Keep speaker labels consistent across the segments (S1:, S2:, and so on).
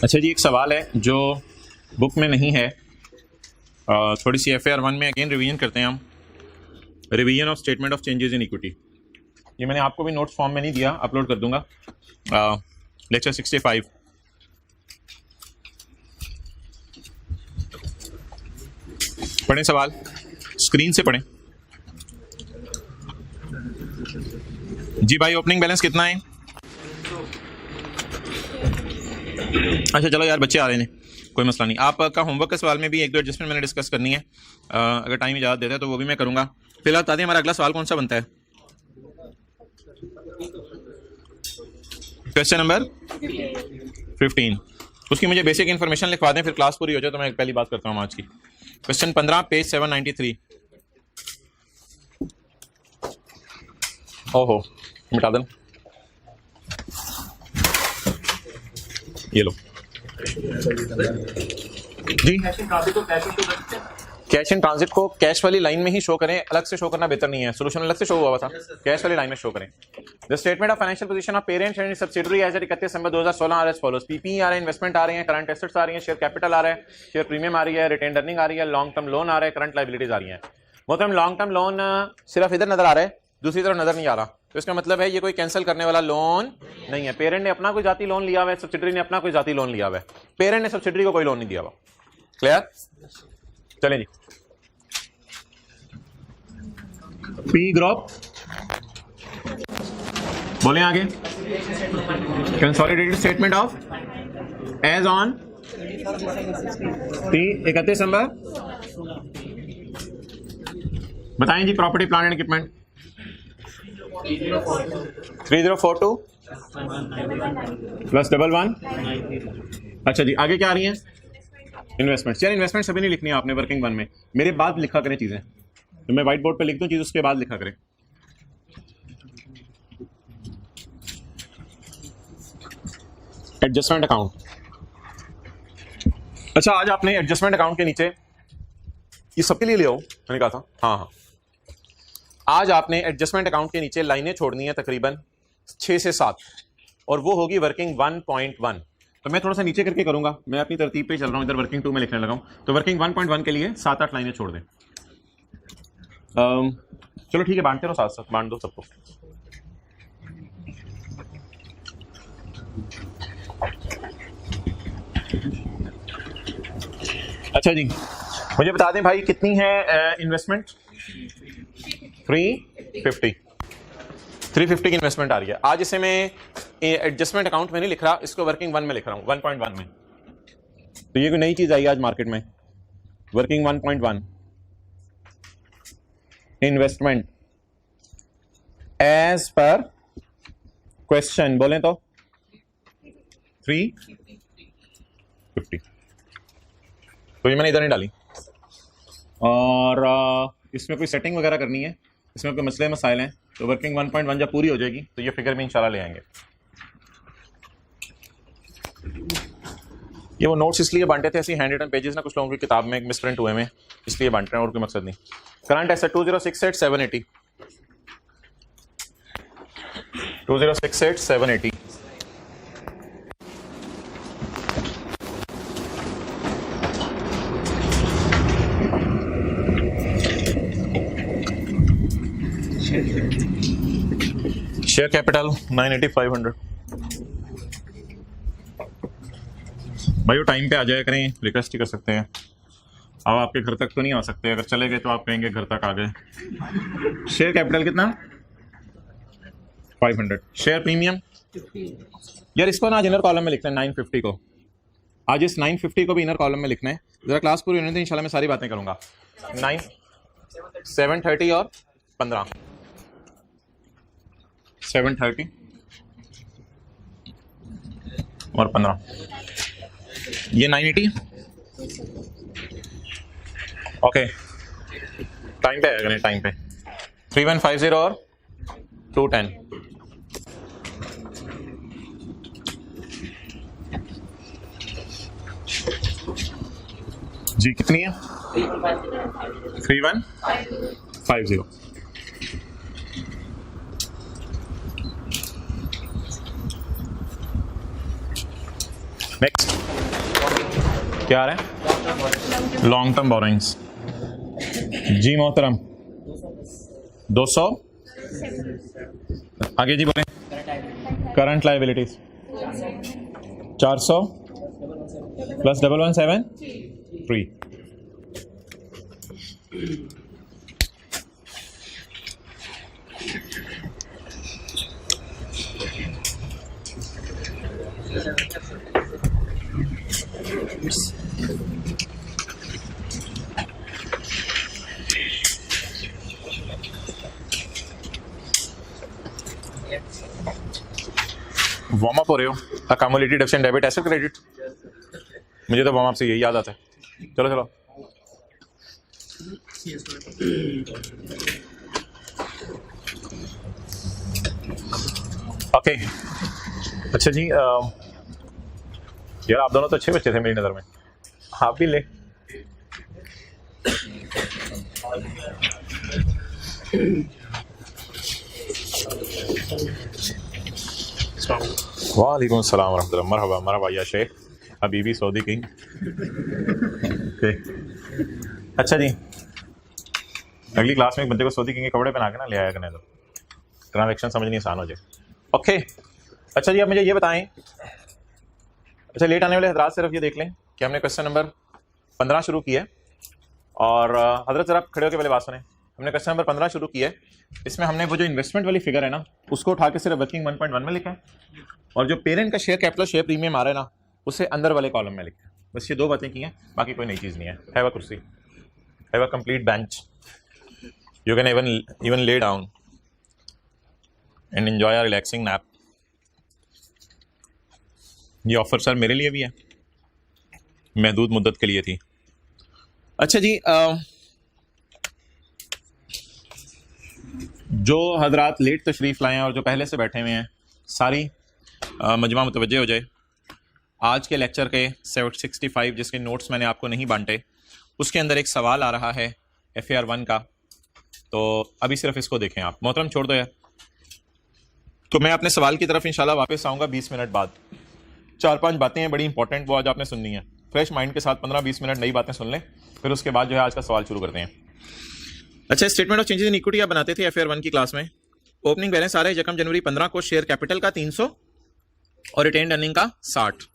S1: अच्छा जी, एक सवाल है जो बुक में नहीं है, थोड़ी सी FAR1 में अगेन रिवीजन करते हैं हम। Revision of statement of changes in equity, ये मैंने आपको भी नोट्स फॉर्म में नहीं दिया, अपलोड कर दूंगा। लेक्चर 65। पढ़ें सवाल, स्क्रीन से पढ़ें जी भाई। ओपनिंग बैलेंस कितना है? अच्छा चलो यार, बच्चे आ रहे हैं, कोई मसला नहीं। आपका होमवर्क के सवाल में भी एक दो एडजस्टमेंट मैंने डिस्कस करनी है, अगर टाइम इजाज़त देता है तो वो भी मैं करूँगा। फिलहाल बता दें हमारा अगला सवाल कौन सा बनता है? Question number 15। उसकी मुझे बेसिक इन्फॉर्मेशन लिखवा दें, फिर क्लास पूरी हो जाए तो मैं पहली बात करता हूँ आज की। Question 15 page 793। ओहो मिटा दें, ये लो जी। कैश इन ट्रांजिट को कैश वाली लाइन में ही शो करें, अलग से शो करना बेहतर नहीं है। सोल्यूशन अलग से शो हुआ था, कैश वाली लाइन में शो करें। The statement of financial position of parent and subsidiary as at 31 December 2016 are as follows. PP आ रहे हैं, इन्वेस्टमेंट आ रही है, करंट एसेट्स आ रही है, शेयर कैपिटल आ रहा है, शेयर प्रीमियम आ रही है, रिटेन अर्निंग आ रही है, लॉन्ग टर्म लोन आ रहा है, करंट लायबिलिटीज आ रही है। मतलब लॉन्ग टर्म लोन सिर्फ इधर नजर आ रहा है, दूसरी तरफ नजर नहीं आ रहा, तो इसका मतलब है ये कोई कैंसिल करने वाला लोन नहीं है। पेरेंट ने अपना कोई जाती लोन लिया हुआ है, सब्सिडियरी ने अपना कोई जाती लोन लिया हुआ है, पेरेंट ने सब्सिडियरी को कोई लोन नहीं दिया हुआ। क्लियर? चलें जी। पी ग्रुप बोले आगे। Consolidated statement of as on 31 December. बताएं जी। Property plant and equipment 3042 plus 11। अच्छा जी, आगे क्या आ रही है? इन्वेस्टमेंट। यार इन्वेस्टमेंट सभी नहीं लिखनी है आपने वर्किंग वन में, मेरे बाद लिखा करें चीजें, तो मैं व्हाइट बोर्ड पे लिख दूं चीज, उसके बाद लिखा करें। Adjustment account. अच्छा, आज आपने एडजस्टमेंट अकाउंट के नीचे, ये सबके लिए ले आओ, मैंने कहा था। हाँ, आज आपने एडजस्टमेंट अकाउंट के नीचे लाइनें छोड़नी है तकरीबन 6 से 7, और वो होगी वर्किंग 1.1। तो मैं थोड़ा सा नीचे करके करूंगा, मैं अपनी तरतीब पे चल रहा हूं, इधर वर्किंग 2 में लिखने लगा हूं। तो वर्किंग 1.1 के लिए 7-8 लाइनें छोड़ दें। चलो ठीक है, बांटते रहो, साथ साथ बांट दो सबको। अच्छा जी, मुझे बता दें भाई कितनी है इन्वेस्टमेंट? 350 की इन्वेस्टमेंट आ रही है। आज इसे मैं एडजस्टमेंट अकाउंट में नहीं लिख रहा, इसको वर्किंग 1 में लिख रहा हूँ, 1.1 में। तो ये कोई नई चीज आई आज मार्केट में, working 1.1 investment as per question बोले तो 350। तो ये मैंने इधर नहीं डाली, और इसमें कोई सेटिंग वगैरह करनी है, इसमें कोई मसले मसाइल हैं, तो वर्किंग 1.1 जब पूरी हो जाएगी तो ये फिगर भी इंशाल्लाह ले आएंगे। ये वो नोट्स इसलिए बांटे थे, ऐसी हैंड रिटन पेजेस ना कुछ लोगों की किताब में मिसप्रिंट हुए में, इसलिए बांट रहे हैं, और कोई मकसद नहीं। Current asset 2068-780 2068-780। Share capital 980-500। भाई वो टाइम पे आ जाया करें, रिक्वेस्ट ही कर सकते हैं। अब आपके घर तक तो नहीं आ सकते, अगर चले गए तो आप कहेंगे घर तक आ गए। शेयर कैपिटल कितना? 500। शेयर प्रीमियम यार इसको ना इनर कॉलम में लिखना है 950 को। आज इस 950 को भी इनर कॉलम में लिखना है। जरा क्लास पूरी होने तो इंशाल्लाह मैं सारी बातें करूंगा। 730 और 15 730 और 15, ये 980। ओके, टाइम पे आएगा नहीं, टाइम पे 3150 और 210। जी कितनी है? 3150। नेक्स्ट क्या आ रहा है? Long term borrowings. जी मोहतरम 200। आगे जी बोलें। Current liabilities 400 plus 1173। Warm up हो रहे हो? Accumulated debit debit asset credit. मुझे तो वार्म अप से यही याद आता है। चलो चलो ओके। अच्छा जी यार आप दोनों तो अच्छे बच्चे थे मेरी नज़र में, आप भी ले। वालेकुम सलाम रहमतुल्लाह। मरहबा मरहबा या शेख हबीबी सऊदी किंग। अच्छा जी अगली क्लास में एक बंदे को सऊदी किंग के कपड़े पहना के ना ले आया करने दो, ट्रांजैक्शन समझनी आसान हो जाए। ओके अच्छा जी अब मुझे ये बताएं, अच्छा लेट आने वाले हजरात सिर्फ ये देख लें कि हमने क्वेश्चन नंबर 15 शुरू किया है। और हजरत जरा खड़े होकर पहले बात सुने। हमने क्वेश्चन नंबर 15 शुरू किया है। इसमें हमने वो जो इन्वेस्टमेंट वाली फिगर है ना उसको उठा के सिर्फ वर्किंग 1.1 में लिखा है, और जो पेरेंट का शेयर कैपिटल शेयर प्रीमियम आ रहा है ना उसे अंदर वाले कॉलम में लिखा है। बस ये दो बातें की हैं, बाकी कोई नई चीज़ नहीं है। हैव अ कुर्सी, have a complete bench, you can even lay down and enjoy a relaxing nap. ये ऑफर सर मेरे लिए भी है, महदूद मुद्दत के लिए थी। अच्छा जी जो हजरात लेट तशरीफ़ लाए हैं और जो पहले से बैठे हुए हैं सारी मजमा मुतवज्जे हो जाए। आज के लेक्चर के 765 जिसके नोट्स मैंने आपको नहीं बांटे उसके अंदर एक सवाल आ रहा है FAR 1 का, तो अभी सिर्फ इसको देखें आप। मोहतरम छोड़ दो यार, तो मैं अपने सवाल की तरफ इंशाल्लाह वापस आऊँगा 20 मिनट बाद। 4-5 बातें हैं बड़ी इंपॉर्टेंट, वो आज आपने सुननी है। फ्रेश माइंड के साथ 15-20 मिनट नई बातें सुन लें, फिर उसके बाद जो है आज का सवाल शुरू करते हैं। अच्छा statement of changes in equity आप बनाते थे FAR 1 की क्लास में। ओपनिंग बैलेंस आ रहा है 1 जनवरी 15 को, शेयर कैपिटल का 300 और रिटेन अर्निंग का 60।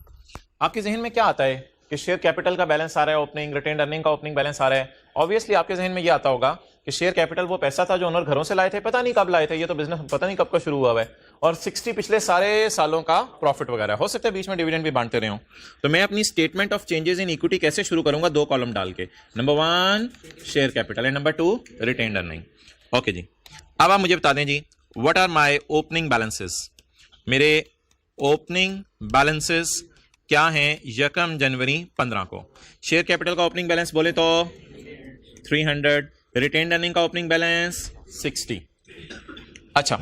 S1: आपके जहन में क्या आता है कि शेयर कैपिटल का बैलेंस आ रहा है ओपनिंग, रिटेन अर्निंग का ओपनिंग बैलेंस आ रहा है। ऑब्वियसली आपके जहन में ये आता होगा कि शेयर कैपिटल वो पैसा था जो ओनर घरों से लाए थे, पता नहीं कब लाए थे, ये तो बिजनेस पता नहीं कब का शुरू हुआ है, और 60 पिछले सारे सालों का प्रॉफिट वगैरह। हो सकता है बीच में डिविडेंड भी बांटते रहे हो। तो मैं अपनी statement of changes in equity कैसे शुरू करूंगा? 2 कॉलम डाल के, number 1 share capital and number 2 retain earning. Okay जी अब आप मुझे बता दें जी what are my opening balances. मेरे ओपनिंग बैलेंसेस क्या हैं 1 जनवरी 15 को? शेयर कैपिटल का ओपनिंग बैलेंस बोले तो 300, रिटेन अर्निंग का ओपनिंग बैलेंस 60। अच्छा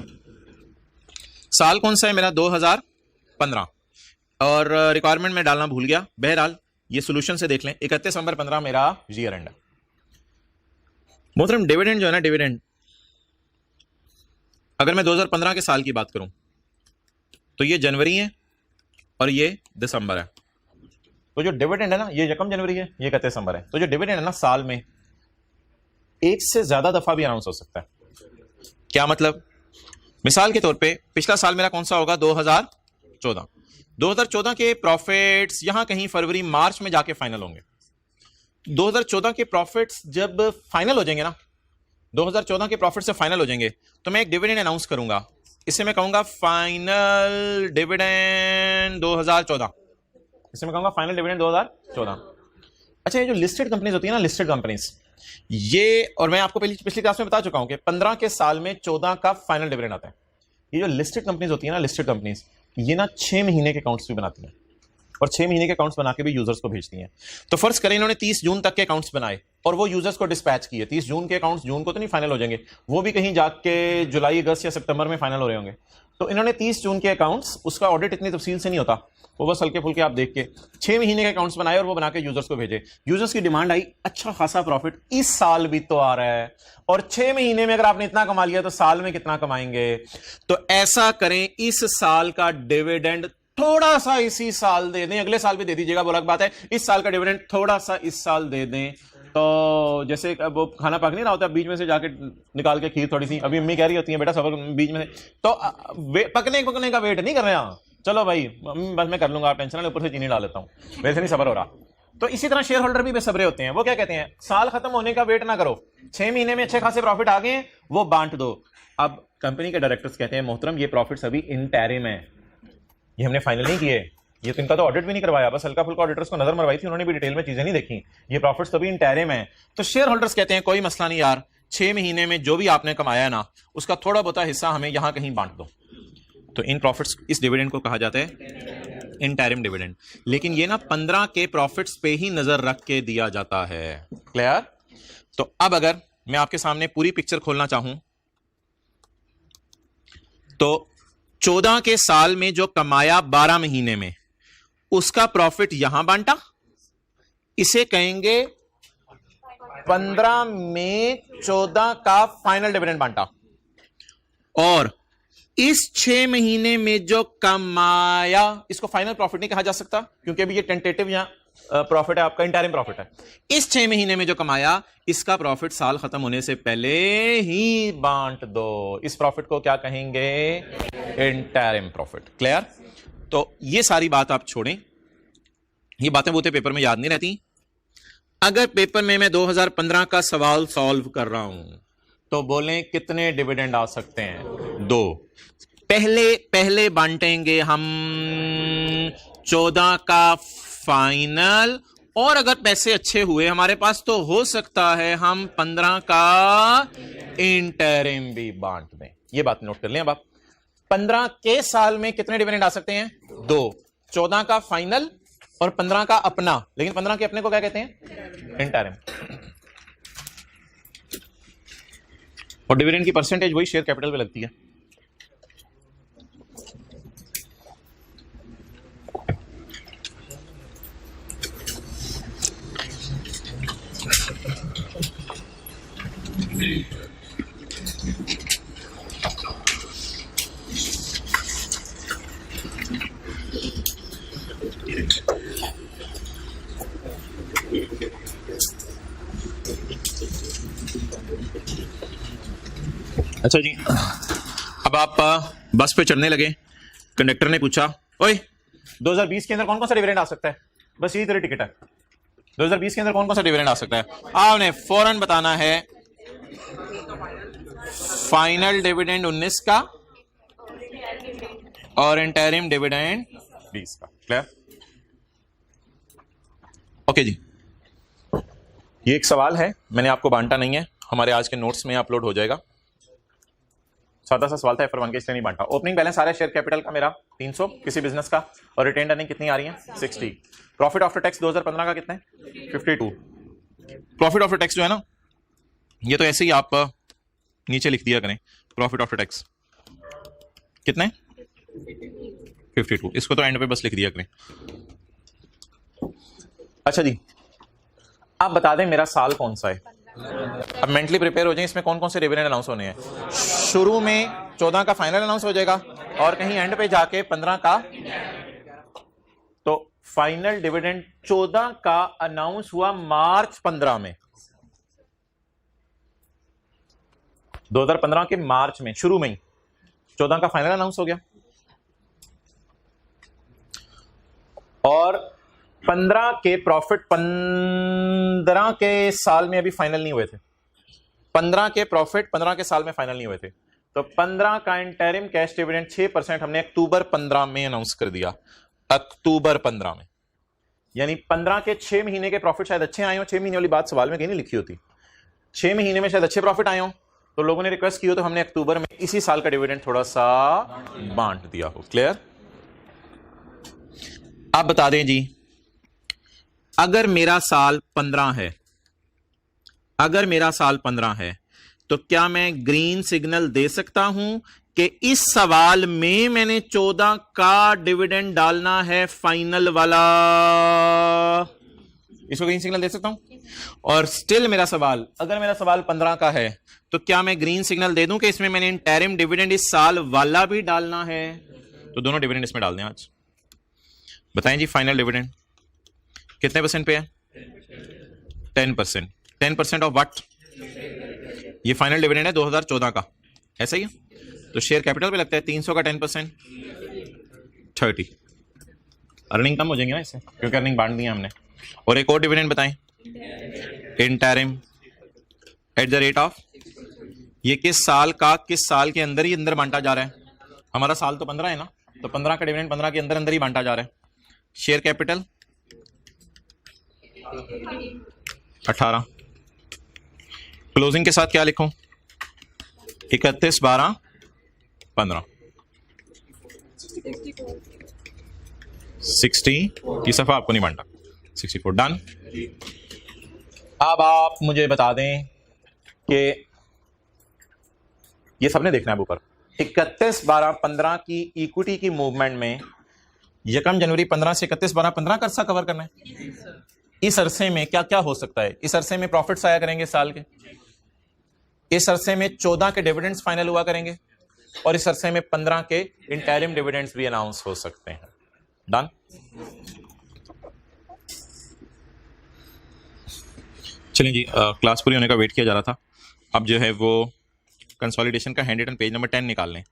S1: साल कौन सा है मेरा? 2015। और रिक्वायरमेंट में डालना भूल गया, बहरहाल ये सोल्यूशन से देख लें। 31 नवंबर 15 मेरा ईयर एंड है। मोहतरम डिविडेंड जो है ना, डिविडेंड अगर मैं 2015 के साल की बात करूं तो ये जनवरी है और ये दिसंबर है। तो जो डिविडेंड है ना ये 1 जनवरी है, ये 31 दिसंबर है। तो जो डिविडेंड है ना साल में एक से ज्यादा दफा भी अनाउंस हो सकता है। क्या मतलब? मिसाल के तौर पे पिछला साल मेरा कौन सा होगा? 2014। 2014 के प्रॉफिट्स यहां कहीं फरवरी मार्च में जाके फाइनल होंगे। 2014 के प्रॉफिट्स जब फाइनल हो जाएंगे ना, 2014 के प्रॉफिट से फाइनल हो जाएंगे, तो मैं एक डिविडेंड अनाउंस करूंगा। इसे मैं कहूंगा फाइनल डिविडेंड 2014। इसे मैं कहूंगा फाइनल डिविडेंड 2014। अच्छा ये जो लिस्टेड कंपनीज होती है ना, लिस्टेड कंपनीज, ये और मैं आपको पिछली क्लास में बता चुका हूं कि 15 के साल में 14 का फाइनल डिविडेंड आता है। ये जो लिस्टेड कंपनीज होती है ना, लिस्टेड कंपनीज, ये ना 6 महीने के अकाउंट्स भी बनाती हैं। और 6 महीने के अकाउंट्स बना के भी यूजर्स को भेजती हैं। तो फर्ज करें इन्होंने 30 जून तक के अकाउंट्स बनाए और वो यूजर्स को डिस्पैच किए। 30 जून के अकाउंट्स जून को तो नहीं फाइनल हो जाएंगे, वो भी कहीं जाके जुलाई, अगस्त या सितंबर में फाइनल हो रहे होंगे। तो इन्होंने 30 जून के अकाउंट्स, उसका ऑडिट इतनी तफसील से नहीं होता, वो बस हल्के फुल्के आप देख के 6 महीने के अकाउंट्स बनाए और वो बना के यूजर्स को भेजे। यूजर्स की डिमांड आई, अच्छा खासा प्रॉफिट इस साल भी तो आ रहा है, और 6 महीने में अगर आपने इतना कमा लिया तो साल में कितना कमाएंगे। तो ऐसा करें, इस साल का डिविडेंड थोड़ा सा इसी साल दे दें, अगले साल भी दे दीजिएगा, वो अलग बात है। इस साल का डिविडेंड थोड़ा सा इस साल दे दें। तो जैसे वो खाना पक नहीं रहा होता, बीच में से जाके निकाल के खीर थोड़ी सी, अभी अम्मी कह रही होती है बेटा सबर बीच में से, तो पकने का वेट नहीं कर रहे हैं, चलो भाई बस मैं कर लूंगा, आप टेंशन, ऊपर से चीनी डाल लेता हूं, वैसे नहीं सबर हो रहा। तो इसी तरह शेयर होल्डर भी बेसब्रे होते हैं। वो क्या कहते हैं, साल खत्म होने का वेट ना करो, 6 महीने में अच्छे खासे प्रॉफिट आ गए, वो बांट दो। अब कंपनी के डायरेक्टर्स कहते हैं, मोहतरम ये प्रॉफिट्स अभी इंटरिम है, ये हमने फाइनल नहीं किए, ये तो इनका तो ऑडिट भी नहीं करवाया, बस हल्का फुल्का ऑडिटर्स को नजर मरवाई थी, उन्होंने भी डिटेल में चीजें नहीं देखी, ये प्रॉफिट्स तो भी इंटरिम है। तो शेयर होल्डर्स कहते हैं कोई मसला नहीं यार, 6 महीने में जो भी आपने कमाया ना, उसका थोड़ा बहुत हिस्सा हमें यहां कहीं बांट दो। तो इन प्रॉफिट्स, इस डिविडेंड को कहा जाता है इंटरिम डिविडेंड। लेकिन ये ना 15 के प्रॉफिट्स पे ही नजर रख के दिया जाता है। क्लियर? तो अब अगर मैं आपके सामने पूरी पिक्चर खोलना चाहूं तो 14 के साल में जो कमाया 12 महीने में, उसका प्रॉफिट यहां बांटा, इसे कहेंगे 15 में 14 का फाइनल डिविडेंड बांटा। और इस 6 महीने में जो कमाया, इसको फाइनल प्रॉफिट नहीं कहा जा सकता क्योंकि अभी ये टेंटेटिव या प्रॉफिट है, आपका इंटरिम प्रॉफिट है। इस 6 महीने में जो कमाया, इसका प्रॉफिट साल खत्म होने से पहले ही बांट दो। इस प्रॉफिट को क्या कहेंगे? Interim profit. क्लियर? तो ये सारी बात आप छोड़ें, ये बातें बोते पेपर में याद नहीं रहती। अगर पेपर में मैं 2015 का सवाल सॉल्व कर रहा हूं तो बोलें कितने डिविडेंड आ सकते हैं? 2। पहले बांटेंगे हम 14 का फाइनल, और अगर पैसे अच्छे हुए हमारे पास तो हो सकता है हम 15 का इंटरिम भी बांट दें। ये बात नोट कर लें। अब आप 15 के साल में कितने डिविडेंड आ सकते हैं? 2। 14 का फाइनल और 15 का अपना। लेकिन 15 के अपने को क्या कहते हैं? इंटरिम। और डिविडेंड की परसेंटेज वही शेयर कैपिटल पे लगती है। अच्छा जी, अब आप बस पे चढ़ने लगे, कंडक्टर ने पूछा, ओए 2020 के अंदर कौन कौन सा डिविडेंड आ सकता है? बस यही तेरी टिकट है, 2020 के अंदर कौन कौन सा डिविडेंड आ सकता है? आपने फौरन बताना है फाइनल डिविडेंड 19 का और इंटरिम डिविडेंड 20 का। क्लियर? ओके जी, ये एक सवाल है, मैंने आपको बांटा नहीं है, हमारे आज के नोट्स में अपलोड हो जाएगा। सादा सा सवाल था, F1 के, इसलिए नहीं बांटा। ओपनिंग बैलेंस आ रहा है शेयर कैपिटल का मेरा 300 किसी बिजनेस का, और रिटेन अर्निंग कितनी आ रही है? 60। प्रॉफिट आफ्टर टैक्स 2015 का कितना है? 52। प्रॉफिट आफ्टर टैक्स जो है ना, ये तो ऐसे ही आप नीचे लिख दिया करें, प्रॉफिट आफ्टर टैक्स कितना है? 52। इसको तो एंड पे बस लिख दिया करें। अच्छा जी, आप बता दें मेरा साल कौन सा है। अब मेंटली प्रिपेयर हो जाएं, इसमें कौन कौन से डिविडेंड अनाउंस होने हैं। शुरू में 14 का फाइनल अनाउंस हो जाएगा और कहीं एंड पे जाके 15 का। तो फाइनल डिविडेंड 14 का अनाउंस हुआ मार्च 15 में, 2015 के मार्च में, शुरू में ही 14 का फाइनल अनाउंस हो गया। और 15 के प्रॉफिट 15 के साल में अभी फाइनल नहीं हुए थे। 15 के प्रॉफिट 15 के साल में फाइनल नहीं हुए थे। तो 15 का इंटरिम कैश डिविडेंड 6% हमने अक्टूबर 15 में अनाउंस कर दिया। अक्टूबर 15 में, यानी 15 के 6 महीने के प्रॉफिट शायद अच्छे आए हो। 6 महीने वाली बात सवाल में कहीं नहीं लिखी होती। 6 महीने में शायद अच्छे प्रॉफिट आए हो, तो लोगों ने रिक्वेस्ट की हो, तो हमने अक्टूबर में इसी साल का डिविडेंड थोड़ा सा बांट दिया हो। क्लियर? आप बता दें जी, अगर मेरा साल 15 है, अगर मेरा साल 15 है तो क्या मैं ग्रीन सिग्नल दे सकता हूं कि इस सवाल में मैंने 14 का डिविडेंड डालना है फाइनल वाला? इसको ग्रीन सिग्नल दे सकता हूं? और स्टिल मेरा सवाल, अगर मेरा सवाल 15 का है तो क्या मैं ग्रीन सिग्नल दे दूं कि इसमें मैंने इंटरिम डिविडेंड इस साल वाला भी डालना है? तो दोनों डिविडेंड इसमें डाल दें आज। बताएं जी, फाइनल डिविडेंड कितने परसेंट पे है? 10%। 10% ऑफ व्हाट? ये फाइनल डिविडेंड है 2014 का, ऐसा ही है। तो शेयर कैपिटल पे लगता है 300 का 10%, 30। अर्निंग कम हो जाएंगे ना इससे, क्योंकि अर्निंग बांट दी है हमने। और एक और डिविडेंड बताएं, interim at the rate of, ये किस साल का, किस साल के अंदर ही अंदर बांटा जा रहा है? हमारा साल तो 15 है ना, तो 15 का डिविडेंड 15 के अंदर अंदर ही बांटा जा रहा है। Share capital 18। क्लोजिंग के साथ क्या लिखूं? 31, 12, 15, 60। ये सफा आपको नहीं बांटा, 64। डन। अब आप मुझे बता दें कि ये सबने देखना है ऊपर 31, 12, 15 की इक्विटी की मूवमेंट में 1 जनवरी 15 से 31, 12, 15 का अर्सा कवर करना है। इस अरसे में क्या क्या हो सकता है? इस अरसे में प्रॉफिट्स आया करेंगे साल के, इस अरसे में 14 के डिविडेंड्स फाइनल हुआ करेंगे, और इस अरसे में 15 के इंटरिम डिविडेंड्स भी अनाउंस हो सकते हैं। डन। चलिए जी, क्लास पूरी होने का वेट किया जा रहा था। अब जो है वो कंसोलिडेशन का हैंड रिटन पेज नंबर 10 निकाल लें।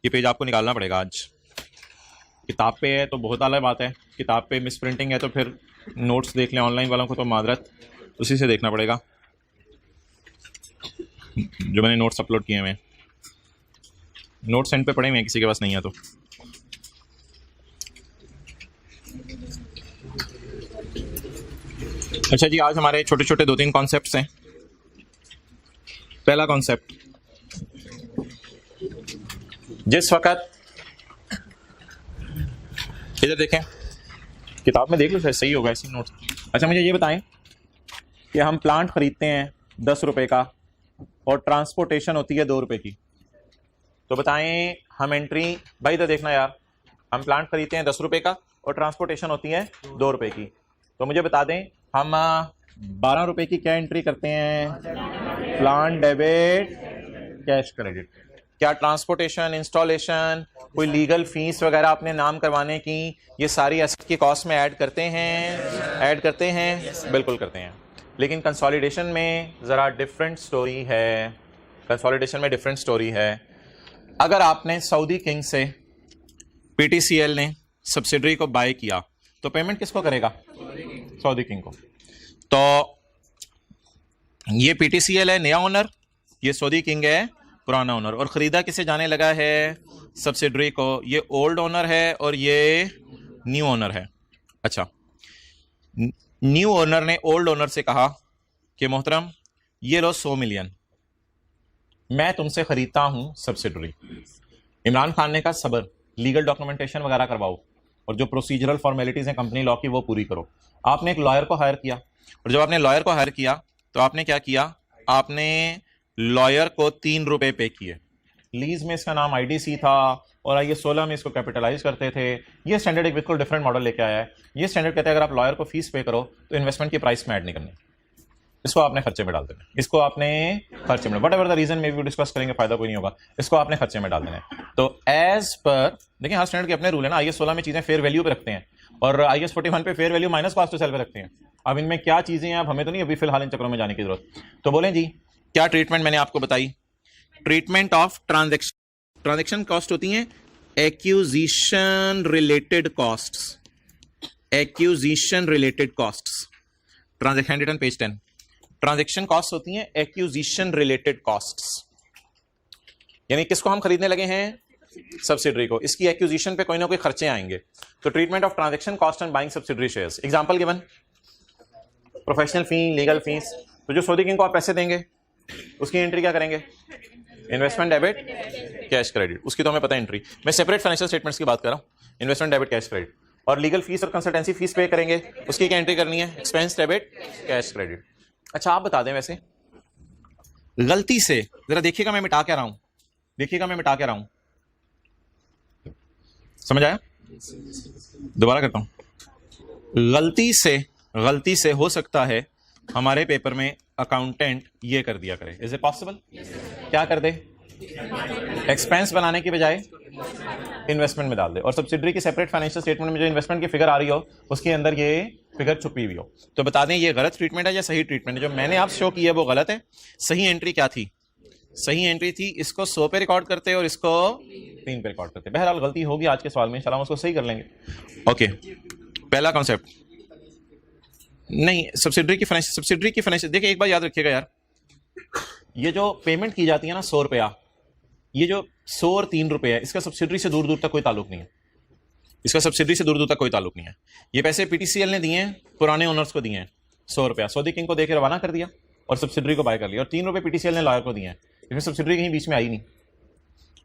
S1: ये पेज आपको निकालना पड़ेगा आज। किताब पे है तो बहुत अलग बात है, किताब पे मिस प्रिंटिंग है तो फिर नोट्स देख लें। ऑनलाइन वालों को तो मादरत, उसी से देखना पड़ेगा जो मैंने नोट्स अपलोड किए हुए हैं। नोट्स एंड पे पड़े हुए हैं, किसी के पास नहीं है तो। अच्छा जी, आज हमारे छोटे छोटे 2-3 कॉन्सेप्ट्स हैं। पहला कॉन्सेप्ट, जिस वक्त, इधर देखें, किताब में देख लो शायद सही होगा ऐसी नोट्स। अच्छा, मुझे ये बताएं कि हम प्लांट खरीदते हैं 10 रुपए का और ट्रांसपोर्टेशन होती है 2 रुपए की, तो बताएं हम एंट्री, भाई इधर देखना यार, हम प्लांट खरीदते हैं 10 रुपए का और ट्रांसपोर्टेशन होती है 2 रुपए की, तो मुझे बता दें हम 12 रुपए की क्या एंट्री करते हैं? Plant debit, cash credit. क्या ट्रांसपोर्टेशन, इंस्टॉलेशन, कोई लीगल फीस वगैरह अपने नाम करवाने की, ये सारी एसेट की कॉस्ट में ऐड करते हैं? ऐड करते हैं, बिल्कुल करते हैं। लेकिन कंसोलिडेशन में ज़रा डिफरेंट स्टोरी है। कंसोलिडेशन में डिफरेंट स्टोरी है। अगर आपने सऊदी किंग से पीटीसीएल ने सब्सिडरी को बाय किया तो पेमेंट किसको करेगा? सऊदी किंग को। तो ये पीटीसीएल है नया ओनर, ये सऊदी किंग है पुराना ओनर, और खरीदा किसे जाने लगा है? सब्सिडरी को। ये ओल्ड ओनर है और ये न्यू ओनर है। अच्छा, न्यू ओनर ने ओल्ड ओनर से कहा कि मोहतरम ये लो 100 मिलियन, मैं तुमसे खरीदता हूं सब्सिडरी। इमरान खान ने कहा सबर, लीगल डॉक्यूमेंटेशन वगैरह करवाओ और जो प्रोसीजरल फॉर्मेलिटीज हैं कंपनी लॉ की वो पूरी करो। आपने एक लॉयर को हायर किया, और जब आपने लॉयर को हायर किया तो आपने क्या किया? आपने लॉयर को 3 रुपए पे किए। लीज में इसका नाम आईडीसी था और आइए 16 में इसको कैपिटलाइज करते थे। ये स्टैंडर्ड एक बिल्कुल डिफरेंट मॉडल लेके आया है। ये स्टैंडर्ड कहता है अगर आप लॉयर को फीस पे करो तो इन्वेस्टमेंट की प्राइस में ऐड नहीं करनी, इसको आपने खर्चे में डाल देना, इसको आपने खर्चे में, वट एवर द रीजन में भी डिस्कस करेंगे, फायदा कोई नहीं होगा, इसको आपने खर्चे में डाल देना है। तो एज पर देखिए, हर स्टैंडर्ड के अपने रूल है ना। IAS 16 में चीजें फेयर वैल्यू पे रखते हैं और IAS 41 पे fair value minus cost to sell पे रखते हैं। अब इनमें क्या चीजें हैं, अब हमें तो नहीं अभी फिलहाल इन चक्रों में जाने की जरूरत। तो बोलें जी, क्या ट्रीटमेंट मैंने आपको बताई? Treatment of transaction. Transaction cost होती हैं accusation related costs, accusation related costs. Transaction return page 10। Transaction cost होती हैं एक्यूजिशन रिलेटेड कॉस्ट्स, यानी किसको हम खरीदने लगे हैं? सब्सिडरी को। इसकी एक्यूजिशन पे कोई ना कोई खर्चे आएंगे। तो treatment of transaction cost and buying subsidiary shares. Example given, professional fee, legal fees. तो जो सऊदी किंग को आप पैसे देंगे उसकी एंट्री क्या करेंगे? Investment debit, cash credit. उसकी तो हमें पता है एंट्री। मैं सेपरेट फाइनेंशियल स्टेटमेंट्स की बात कर रहा हूं, इन्वेस्टमेंट डेबिट, कैश क्रेडिट। और लीगल फीस और कंसल्टेंसी फीस पे करेंगे, उसकी क्या एंट्री करनी है? Expense debit cash credit. अच्छा आप बता दें, वैसे गलती से जरा देखिएगा मैं मिटा क्या रहा हूं, देखिएगा मैं मिटा क्या रहा हूं, समझ आया? दोबारा करता हूं। गलती से हो सकता है हमारे पेपर में अकाउंटेंट ये कर दिया करे, इज इट पॉसिबल? क्या कर दे? एक्सपेंस बनाने की बजाय इन्वेस्टमेंट में डाल दे, और सब्सिडरी की सेपरेट फाइनेंशियल स्टेटमेंट में जो इन्वेस्टमेंट की फिगर आ रही हो उसके अंदर ये फिगर छुपी हुई हो। तो बता दें ये गलत ट्रीटमेंट है या सही ट्रीटमेंट है? जो मैंने आप शो की है वो गलत है। सही एंट्री क्या थी? सही एंट्री थी इसको 100 पे रिकॉर्ड करते और इसको 3 पे रिकॉर्ड करते। बहरहाल गलती होगी आज के सवाल में, इंशाल्लाह हम उसको सही कर लेंगे। ओके, पहला कॉन्सेप्ट नहीं, सब्सिडरी की फाइनेंशियल देखिए एक बार याद रखिएगा यार, ये जो पेमेंट की जाती है ना 100 रुपया, ये जो 100 और 3 रुपए है, इसका सब्सिडरी से दूर दूर तक कोई ताल्लुक नहीं है, इसका सब्सिडरी से दूर दूर तक कोई ताल्लुक नहीं है। ये पैसे पीटीसीएल ने दिए हैं, पुराने ओनर्स को दिए हैं 100 रुपया, सऊदी किंग को देकर रवाना कर दिया और सब्सिडरी को बाय कर लिया, और 3 रुपए पीटीसीएल ने लॉयर को दिए हैं, इसमें सब्सिडरी कहीं बीच में आई नहीं।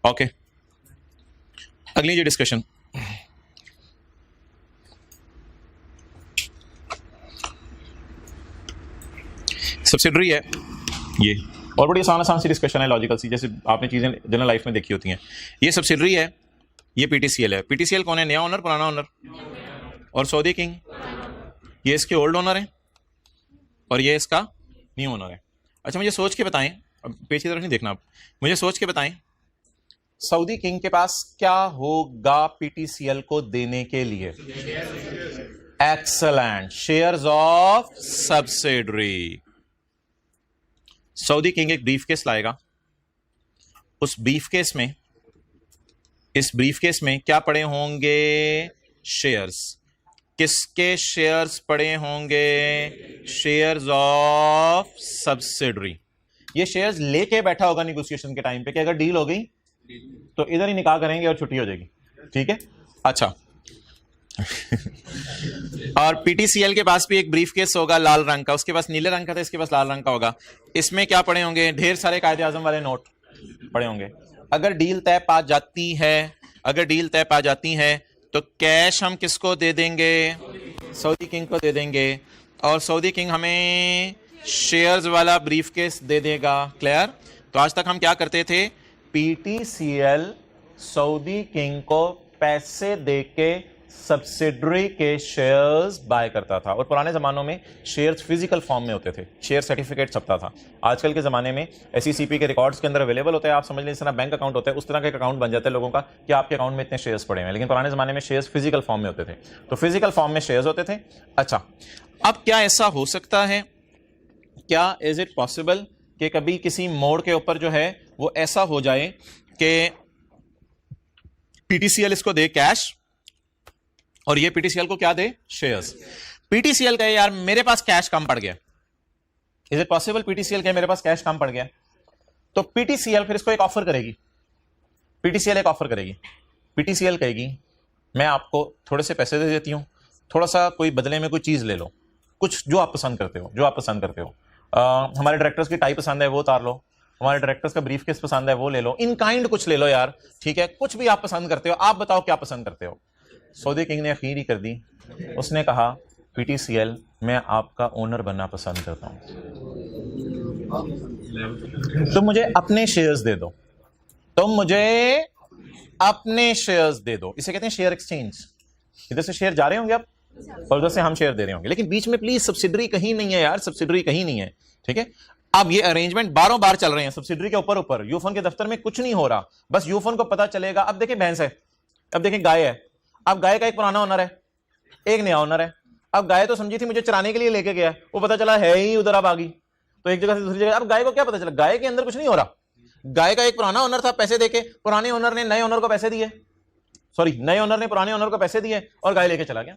S1: ओके, अगली जो डिस्कशन, सब्सिडरी है ये, और बड़ी आसान सी डिस्कशन है, लॉजिकल सी, जैसे आपने चीजें जनरल लाइफ में देखी होती हैं। ये सब्सिडरी है, ये पीटीसीएल है। पीटीसीएल कौन है? नया ओनर, पुराना ओनर? और सऊदी किंग ये इसके ओल्ड ओनर है और ये इसका न्यू ओनर है। अच्छा मुझे सोच के बताएं, अब पेज की तरफ नहीं देखना आप, मुझे सोच के बताएं सऊदी किंग के पास क्या होगा पीटीसीएल को देने के लिए? Excellent, shares of subsidiary. Saudi king एक ब्रीफकेस लाएगा, उस ब्रीफकेस में, इस ब्रीफकेस में क्या पड़े होंगे? शेयर्स। किसके शेयर्स पड़े होंगे? Shares of subsidiary. ये शेयर्स लेके बैठा होगा निगोशिएशन के टाइम पे कि अगर डील हो गई तो इधर ही निकाह करेंगे और छुट्टी हो जाएगी, ठीक है? अच्छा और पीटीसीएल के पास भी एक ब्रीफकेस होगा लाल रंग का, उसके पास नीले रंग का था, इसके पास लाल रंग का होगा। इसमें क्या पड़े होंगे? ढेर सारे कायदे आजम वाले नोट पड़े होंगे। अगर डील तय पा जाती है, अगर डील तय पा जाती है तो कैश हम किसको दे देंगे? सऊदी किंग को दे देंगे, और सऊदी किंग हमें शेयर्स वाला ब्रीफकेस दे देगा। क्लियर? तो आज तक हम क्या करते थे? पीटीसीएल सऊदी किंग को पैसे देके सब्सिडरी के शेयर्स बाय करता था, और पुराने जमानों में शेयर्स फिजिकल फॉर्म में होते थे, शेयर सर्टिफिकेट छपता था। आजकल के जमाने में एसईसीपी के रिकॉर्ड्स के अंदर अवेलेबल होता है, आप समझ लें इस तरह बैंक अकाउंट होता है, उस तरह का एक अकाउंट बन जाता है लोगों का कि आपके अकाउंट में इतने शेयर्स पड़े हैं। लेकिन पुराने जमाने में शेयर्स फिजिकल फॉर्म में होते थे, तो फिजिकल फॉर्म में शेयर्स होते थे। अच्छा, अब क्या ऐसा हो सकता है, क्या इज इट पॉसिबल कि कभी किसी मोड़ के ऊपर जो है वो ऐसा हो जाए कि पीटीसीएल इसको दे कैश और ये पीटीसीएल को क्या दे? शेयर्स। पीटीसीएल कहे यार मेरे पास कैश कम पड़ गया, इज इट पॉसिबल? पीटीसीएल कहे मेरे पास कैश कम पड़ गया, तो पीटीसीएल फिर इसको एक ऑफर करेगी, पीटीसीएल एक ऑफर करेगी, पीटीसीएल कहेगी मैं आपको थोड़े से पैसे दे देती हूं, थोड़ा सा कोई बदले में कोई चीज ले लो, कुछ जो आप पसंद करते हो, जो आप पसंद करते हो। हमारे डायरेक्टर्स की टाई पसंद है वो उतार लो, हमारे डायरेक्टर्स का ब्रीफकेस पसंद है वो ले लो, इन काइंड कुछ ले लो यार, ठीक है? कुछ भी आप पसंद करते हो, आप बताओ क्या पसंद करते हो। सऊदी किंग ने अखीर ही कर दी, उसने कहा पीटीसीएल मैं आपका ओनर बनना पसंद करता हूं, तुम मुझे अपने शेयर्स दे दो, तुम मुझे अपने शेयर्स दे दो। इसे कहते हैं शेयर एक्सचेंज। इधर से शेयर जा रहे होंगे आप और उधर से हम शेयर दे रहे होंगे, लेकिन बीच में प्लीज सब्सिडरी कहीं नहीं है यार, सब्सिडरी कहीं नहीं है, ठीक है? अब ये अरेंजमेंट बारों बार चल रहे हैं सब्सिडरी के ऊपर ऊपर, यूफोन के दफ्तर में कुछ नहीं हो रहा, बस यूफोन को पता चलेगा। अब देखिए भैंस है, अब देखिए गाय है, अब गाय का एक पुराना ओनर है, एक नया ओनर है। अब गाय तो समझी थी मुझे चराने के लिए लेके गया, वो पता चला है ही उधर, अब आ गई तो एक जगह से दूसरी जगह। अब गाय को क्या पता चला? गाय के अंदर कुछ नहीं हो रहा, गाय का एक पुराना ओनर था, पैसे देके पुराने ओनर ने नए ओनर को पैसे दिए, सॉरी नए ओनर ने पुराने ओनर को पैसे दिए और गाय लेके चला गया।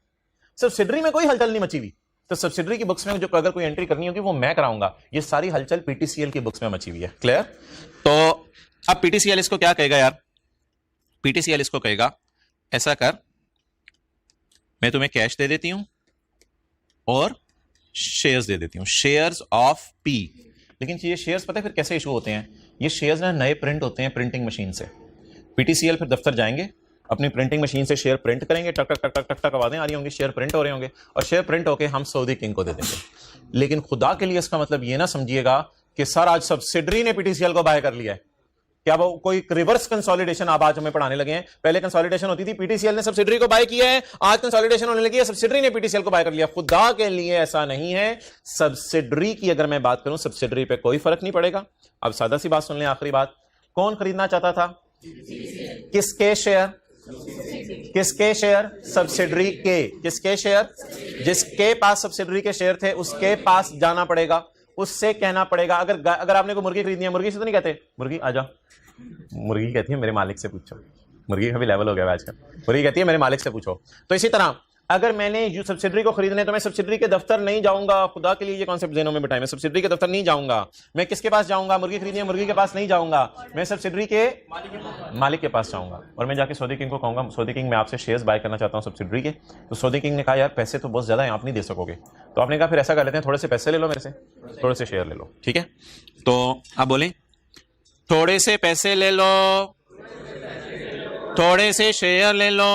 S1: सब्सिडरी में कोई हलचल नहीं मची हुई, तो सब्सिडरी की बुक्स में जो अगर कोई एंट्री करनी होगी वो मैं कराऊंगा, ये सारी हलचल पीटीसीएल की बुक्स में मची हुई है। क्लियर? तो अब पीटीसीएल इसको क्या कहेगा यार? पीटीसीएल इसको कहेगा ऐसा कर, मैं तुम्हें कैश दे देती हूं और शेयर्स दे देती हूं, शेयर्स ऑफ पी। लेकिन ये शेयर्स पता है फिर कैसे इशू होते हैं? ये शेयर्स ना नए प्रिंट होते हैं प्रिंटिंग मशीन से। पीटीसीएल फिर दफ्तर जाएंगे, अपनी प्रिंटिंग मशीन से शेयर प्रिंट करेंगे, टक टक टक टक टक टक आवाजें आ रही होंगी, शेयर प्रिंट हो रहे होंगे और शेयर प्रिंट होके हम सऊदी किंग को दे देंगे। लेकिन खुदा के लिए इसका मतलब ये ना समझिएगा कि सर आज सब्सिडरी ने पीटीसीएल को बाय कर लिया है। क्या वो कोई रिवर्स कंसोलिडेशन आप आज हमें पढ़ाने लगे हैं? पहले कंसोलिडेशन होती थी, पीटीसीएल ने सब्सिडरी को बाय किया है, आज कंसोलिडेशन होने लगी है, सब्सिडरी ने पीटीसीएल को बाय कर लिया। खुदा के लिए ऐसा नहीं है। सब्सिडरी की अगर मैं बात करूं, सब्सिडरी पे कोई फर्क नहीं पड़ेगा। अब सादा सी बात सुन लें, आखिरी बात, कौन खरीदना चाहता था? किसके शेयर? किसके शेयर? सब्सिडरी के। किसके शेयर? जिसके पास सब्सिडरी के शेयर थे उसके पास जाना पड़ेगा, उससे कहना पड़ेगा। अगर आपने को मुर्गी खरीदनी है, मुर्गी से तो नहीं कहते मुर्गी आ जा, मुर्गी कहती है मेरे मालिक से पूछो। मुर्गी का भी लेवल हो गया आजकल, मुर्गी कहती है मेरे मालिक से पूछो। तो इसी तरह अगर मैंने सब्सिडरी को खरीदने तो मैं सब्सिडरी के दफ्तर नहीं जाऊंगा। खुदा के लिए ये कॉन्सेप्ट ज़हनों में बिठाएं। मैं सब्सिडरी के दफ्तर नहीं जाऊंगा। मैं किसके पास जाऊंगा? मुर्गी खरीदनी है, मुर्गी के पास नहीं जाऊंगा, मैं सब्सिडरी के मालिक के पास जाऊंगा और मैं जाके सऊदी किंग को कहूंगा, सऊदी किंग मैं आपसे शेयर्स बाय करना चाहता हूं सब्सिडरी के। तो सऊदी किंग ने कहा यार पैसे तो बहुत ज्यादा है, आप नहीं दे सकोगे। तो आपने कहा फिर ऐसा कर लेते हैं, थोड़े से पैसे ले लो मेरे से, थोड़े से शेयर ले लो, ठीक है? तो आप बोले थोड़े से पैसे ले लो, थोड़े से शेयर ले लो।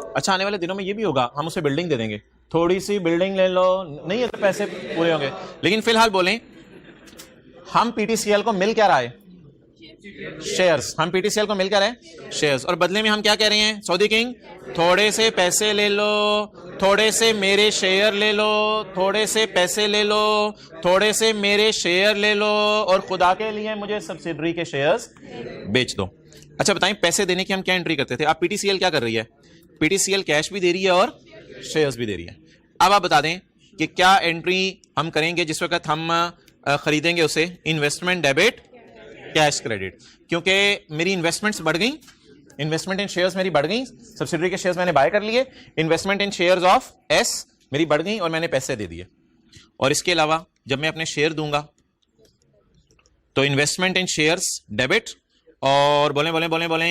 S1: अच्छा, आने वाले दिनों में ये भी होगा, हम उसे बिल्डिंग दे देंगे, थोड़ी सी बिल्डिंग ले लो, नहीं है तो पैसे पूरे होंगे। लेकिन फिलहाल बोलें हम पीटीसीएल को मिल क्या रहा है? शेयर्स। हम पीटीसीएल को मिल क्या रहे हैं? शेयर्स। और बदले में हम क्या कह रहे हैं? सऊदी किंग थोड़े से पैसे ले लो, थोड़े से मेरे शेयर ले लो, थोड़े से पैसे ले लो, थोड़े से मेरे शेयर ले लो और खुदा के लिए मुझे सब्सिडरी के शेयर्स बेच दो। अच्छा बताएं, पैसे देने की हम क्या एंट्री करते थे? आप पीटीसीएल क्या कर रही है? पीटीसीएल कैश भी दे रही है और शेयर्स भी दे रही है। अब आप बता दें कि क्या एंट्री हम करेंगे जिस वक्त हम खरीदेंगे उसे? इन्वेस्टमेंट डेबिट कैश क्रेडिट, क्योंकि मेरी इन्वेस्टमेंट्स बढ़ गई, इन्वेस्टमेंट इन शेयर्स मेरी बढ़ गई, सब्सिडरी के शेयर्स मैंने बाय कर लिए, investment in shares of S मेरी बढ़ गई और मैंने पैसे दे दिए। और इसके अलावा जब मैं अपने शेयर दूंगा तो इन्वेस्टमेंट इन शेयर्स डेबिट और बोले बोले बोले बोले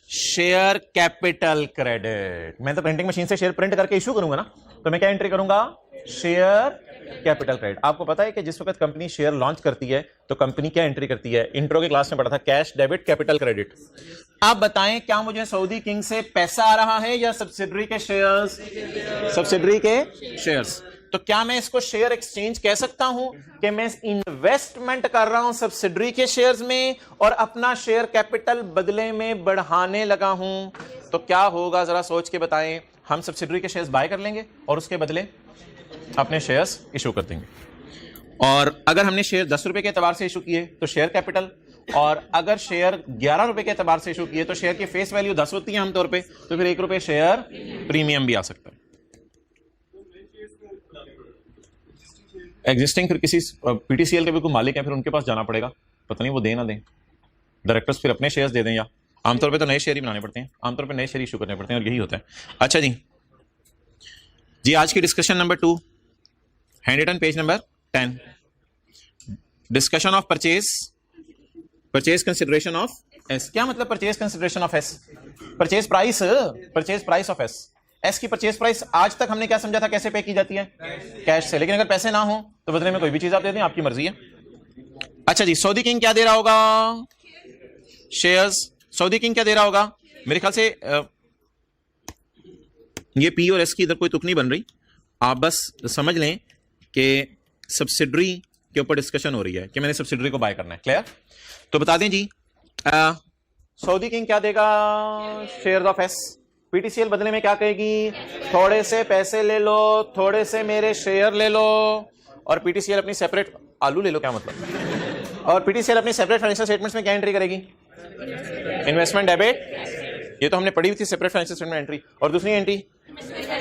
S1: शेयर कैपिटल क्रेडिट। मैं तो प्रिंटिंग मशीन से शेयर प्रिंट करके इशू करूंगा ना, तो मैं क्या एंट्री करूंगा? Share capital credit. आपको पता है कि जिस वक्त कंपनी शेयर लॉन्च करती है तो कंपनी क्या एंट्री करती है? इंट्रो के क्लास में पढ़ा था, कैश डेबिट कैपिटल क्रेडिट। आप बताएं क्या मुझे सऊदी किंग से पैसा आ रहा है या सब्सिडरी के शेयर्स? सब्सिडरी के शेयर्स। तो क्या मैं इसको शेयर एक्सचेंज कह सकता हूं कि मैं इन्वेस्टमेंट कर रहा हूं सब्सिडरी के शेयर्स में और अपना शेयर कैपिटल बदले में बढ़ाने लगा हूं? तो क्या होगा जरा सोच के बताएं। हम सब्सिडरी के शेयर्स बाय कर लेंगे और उसके बदले अपने शेयर्स इशू कर देंगे। और अगर हमने शेयर 10 रुपए के एतबार से इशू किए तो शेयर कैपिटल, और अगर शेयर 11 रुपए के एतबार से इशू किए तो शेयर की फेस वैल्यू 10 होती है आमतौर पे, तो फिर 1 रुपए शेयर प्रीमियम भी आ सकता है। एग्जिस्टिंग फिर किसी पीटीसीएल के भी कोई मालिक है, फिर उनके पास जाना पड़ेगा, पता नहीं वो दें ना दें। डायरेक्टर्स फिर अपने शेयर्स दे दें, या आमतौर पे तो नए शेयर ही बनाने पड़ते हैं, आमतौर पे नए शेयर इशू करने पड़ते हैं और यही होता है। अच्छा जी आज की discussion number 2, hand written page number 10, discussion of purchase consideration of S. क्या मतलब purchase consideration of S? Purchase price of S. S की परचेज प्राइस आज तक हमने क्या समझा था, कैसे पे की जाती है? कैश से। लेकिन अगर पैसे ना हो तो बदले में कोई भी चीज आप दे दें, आपकी मर्जी है। अच्छा जी, सऊदी किंग क्या दे रहा होगा? शेयर्स। सऊदी किंग क्या दे रहा होगा? मेरे ख्याल से ये पी और एस की इधर कोई तुक नहीं बन रही, आप बस समझ लें कि सब्सिडरी के ऊपर डिस्कशन हो रही है कि मैंने सब्सिडरी को बाय करना है। क्लियर? तो बता दें जी, सऊदी किंग क्या देगा? Shares of S. पीटीसीएल बदले में क्या कहेगी? थोड़े से पैसे ले लो, थोड़े से मेरे शेयर ले लो। और पीटीसीएल अपनी सेपरेट आलू ले लो, क्या मतलब? और पीटीसीएल अपनी सेपरेट फाइनेंशियल स्टेटमेंट्स में क्या एंट्री करेगी? Investment debit. ये तो हमने पढ़ी हुई थी, सेपरेट फाइनेंशियल स्टेटमेंट एंट्री। और दूसरी entry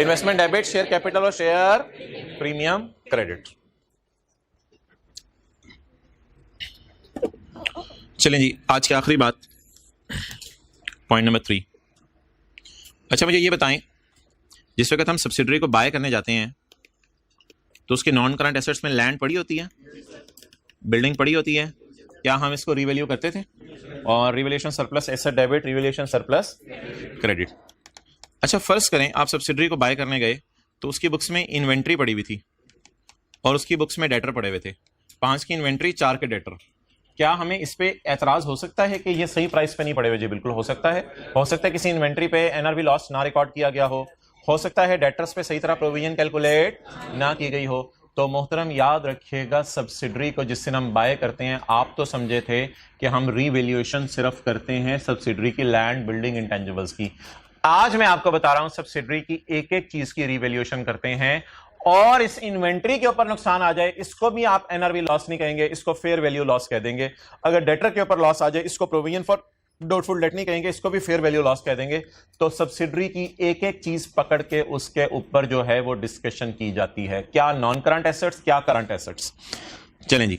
S1: investment debit, share capital और शेयर प्रीमियम क्रेडिट। चलें जी, आज की आखिरी बात, पॉइंट नंबर 3। अच्छा मुझे ये बताएं, जिस वक्त हम सब्सिडरी को बाय करने जाते हैं तो उसके नॉन करंट एसेट्स में लैंड पड़ी होती है, बिल्डिंग पड़ी होती है, क्या हम इसको रिवैल्यू करते थे? और revaluation surplus asset debit, revaluation surplus credit. अच्छा फर्ज करें आप सब्सिडरी को बाय करने गए तो उसकी बुक्स में इन्वेंट्री पड़ी हुई थी और उसकी बुक्स में डेटर पड़े हुए थे। 5 की इन्वेंट्री, 4 के डेटर। क्या हमें इस पे एतराज हो सकता है कि ये सही प्राइस पे नहीं पड़े हुए? जी बिल्कुल हो सकता है। हो सकता है किसी इन्वेंट्री पे एनआरवी लॉस ना रिकॉर्ड किया गया हो सकता है डेटर्स पे सही तरह प्रोविजन कैलकुलेट ना की गई हो। तो मोहतरम याद रखिएगा, सब्सिडरी को जिस दिन हम बाय करते हैं, आप तो समझे थे कि हम रीवैल्यूएशन सिर्फ करते हैं सब्सिडरी की लैंड बिल्डिंग इंटेंजिबल्स की। आज मैं आपको बता रहा हूं सब्सिडरी की एक एक चीज की रीवैल्यूएशन करते हैं, और इस इन्वेंट्री के ऊपर नुकसान आ जाए इसको भी आप एनआरवी लॉस नहीं कहेंगे, इसको फेयर वैल्यू लॉस कह देंगे। अगर डेटर के ऊपर लॉस आ जाए इसको प्रोविजन फॉर डाउटफुल डेट नहीं कहेंगे, इसको भी फेयर वैल्यू लॉस कह देंगे। तो सब्सिडरी की एक एक चीज पकड़ के उसके ऊपर जो है वो डिस्कशन की जाती है, क्या नॉन करंट एसेट्स, क्या करंट एसेट्स। चलें जी,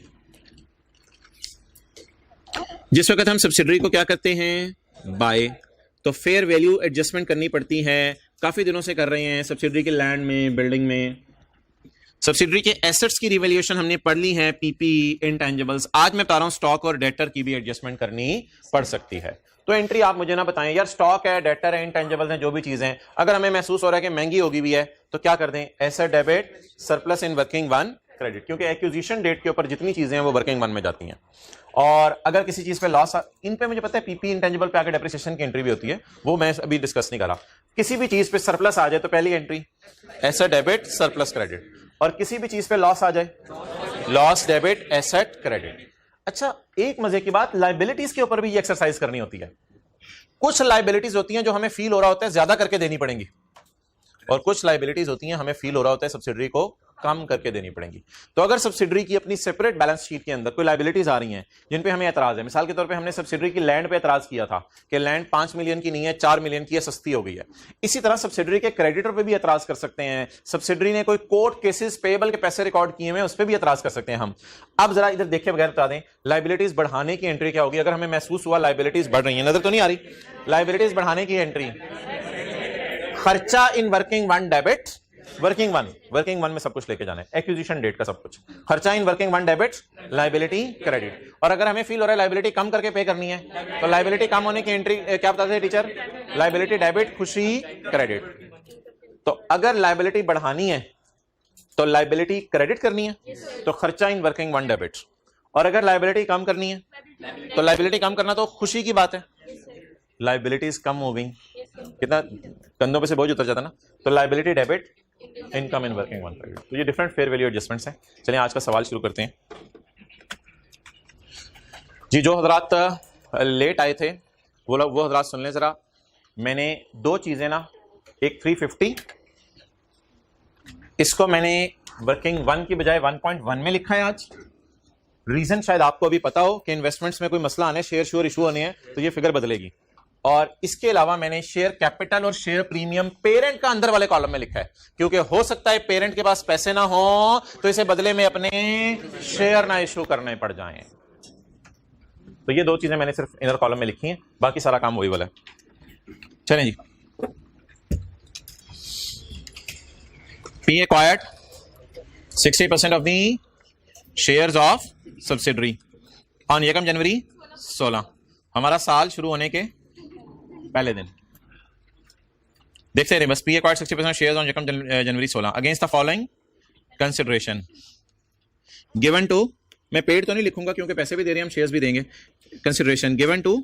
S1: जिस वक्त हम सब्सिडरी को क्या करते हैं, बाय, तो फेयर वैल्यू एडजस्टमेंट करनी पड़ती है। काफी दिनों से कर रहे हैं सब्सिडरी के लैंड में, बिल्डिंग में। सब्सिडरी के एसेट्स की रिवैल्यूएशन हमने पढ़ ली है, पीपी, इंटेंजिबल्स। आज मैं बता रहा हूं स्टॉक और डेटर की भी एडजस्टमेंट करनी पड़ सकती है। तो एंट्री आप मुझे ना बताएं यार, स्टॉक है, डेटर है, इंटेंजिबल्स हैं, जो भी चीजें, अगर हमें महसूस हो रहा है कि महंगी होगी भी है तो क्या कर दें, asset debit surplus in working one credit, क्योंकि एक्विजिशन डेट के ऊपर जितनी चीजें हैं वो वर्किंग वन में जाती हैं। और अगर किसी चीज पे लॉस, इन पे मुझे पता है पीपी इंटेंजिबल पे आगे डेप्रिसिएशन की एंट्री भी होती है, वो मैं अभी डिस्कस नहीं कर रहा। किसी भी चीज पे सरप्लस आ जाए तो पहली entry asset debit surplus credit, और किसी भी चीज पे लॉस आ जाए लॉस डेबिट एसेट क्रेडिट। अच्छा, एक मजे की बात, लायबिलिटीज के ऊपर भी ये एक्सरसाइज करनी होती है। कुछ लायबिलिटीज होती हैं जो हमें फील हो रहा होता है ज्यादा करके देनी पड़ेंगी, और कुछ लायबिलिटीज होती हैं हमें फील हो रहा होता है सब्सिडरी को कम करके देनी पड़ेंगी। तो अगर सब्सिडरी की अपनी सेपरेट बैलेंस शीट के अंदर कोई लायबिलिटीज आ रही हैं जिन पे हमें एतराज है, मिसाल के तौर पे हमने सब्सिडरी की लैंड पे एतराज किया था कि लैंड 5 मिलियन की नहीं है, 4 मिलियन की है, सस्ती हो गई है। इसी तरह सब्सिडरी के क्रेडिटर पे भी एतराज कर सकते हैं। सब्सिडरी ने कोई कोर्ट केसेस पेबल के पैसे रिकॉर्ड किए हुए, उस पर भी एतराज कर सकते हैं हम। अब जरा इधर देखे बगैर बता दें, लायबिलिटीज बढ़ाने की एंट्री क्या होगी? अगर हमें महसूस हुआ लायबिलिटीज बढ़ रही है, नजर तो नहीं आ रही, लायबिलिटीज बढ़ाने की एंट्री, खर्चा in working one debit, working one में सब कुछ लेके जाना है, एक्विजिशन डेट का सब कुछ, खर्चा in working one debit, liability credit. और अगर हमें फील हो रहा है लायबिलिटी कम करके पे करनी है, तो लायबिलिटी कम होने की एंट्री क्या बताते हैं टीचर, लायबिलिटी डेबिट, खुशी क्रेडिट। तो अगर लायबिलिटी बढ़ानी है तो लायबिलिटी क्रेडिट करनी है, तो खर्चा इन वर्किंग वन डेबिट। और अगर लायबिलिटी कम करनी है तो लायबिलिटी कम करना तो खुशी की बात है, लायबिलिटीज कम हो गई, कितना कंधों पे से बोझ उतर जाता ना, तो liability debit, income in working one credit. तो ये डिफरेंट फेयर वैल्यू एडजस्टमेंट्स हैं। चलिए आज का सवाल शुरू करते हैं जी। जो हजरात लेट आए थे वो हजरात सुन लें जरा। मैंने दो चीजें ना, एक 350, इसको मैंने वर्किंग वन की बजाय 1.1 में लिखा है आज। रीजन शायद आपको अभी पता हो कि इन्वेस्टमेंट्स में कोई मसला आने, शेयर श्योर इशू होने हैं, तो ये फिगर बदलेगी। और इसके अलावा मैंने शेयर कैपिटल और शेयर प्रीमियम पेरेंट का अंदर वाले कॉलम में लिखा है, क्योंकि हो सकता है पेरेंट के पास पैसे ना हो तो इसे बदले में अपने शेयर ना इशू करने पड़ जाएं। तो ये दो चीजें मैंने सिर्फ इनर कॉलम में लिखी हैं, बाकी सारा काम वही वाला है। चलें जी। P acquired 60% of the shares of subsidiary on एकम जनवरी 16, हमारा साल शुरू होने के पहले दिन। देखते रहे बस, P acquired 60% shares on एकम जनवरी 16 against the following consideration given to, मैं पेड तो नहीं लिखूंगा क्योंकि पैसे भी दे रहे हैं हम, शेयर्स भी देंगे। Consideration given to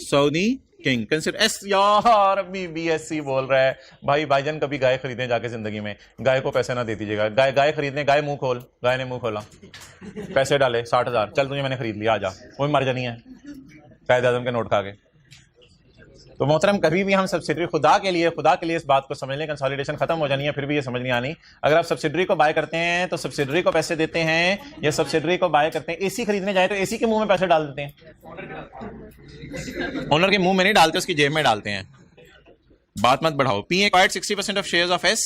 S1: Saudi king, consider S, यार अभी BSc बोल रहा है भाई, भाईजान कभी गाय खरीदें जाके जिंदगी में, गाय को पैसे ना दे दीजिएगा। गाय खरीदने, गाय मुंह खोल, गाय ने मुंह खोला, पैसे डाले 60,000, चल तुझे मैंने खरीद लिया, आ जा, वो मर जानी है कायदे आजम के नोट खा के। तो मोहतरम कभी भी हम सब्सिडरी खुदा के लिए इस बात को समझ लें, कंसोलिडेशन खत्म हो जानी है, फिर भी ये समझ नहीं आनी। अगर आप सब्सिडरी को बाय करते हैं तो सब्सिडरी को पैसे देते हैं, या सब्सिडरी को बाय करते हैं, एसी खरीदने जाए तो एसी के मुंह में पैसे डाल देते हैं, ओनर के मुंह में नहीं डालते, उसकी जेब में डालते हैं। बात मत बढ़ाओ। P acquired 60% of shares of S,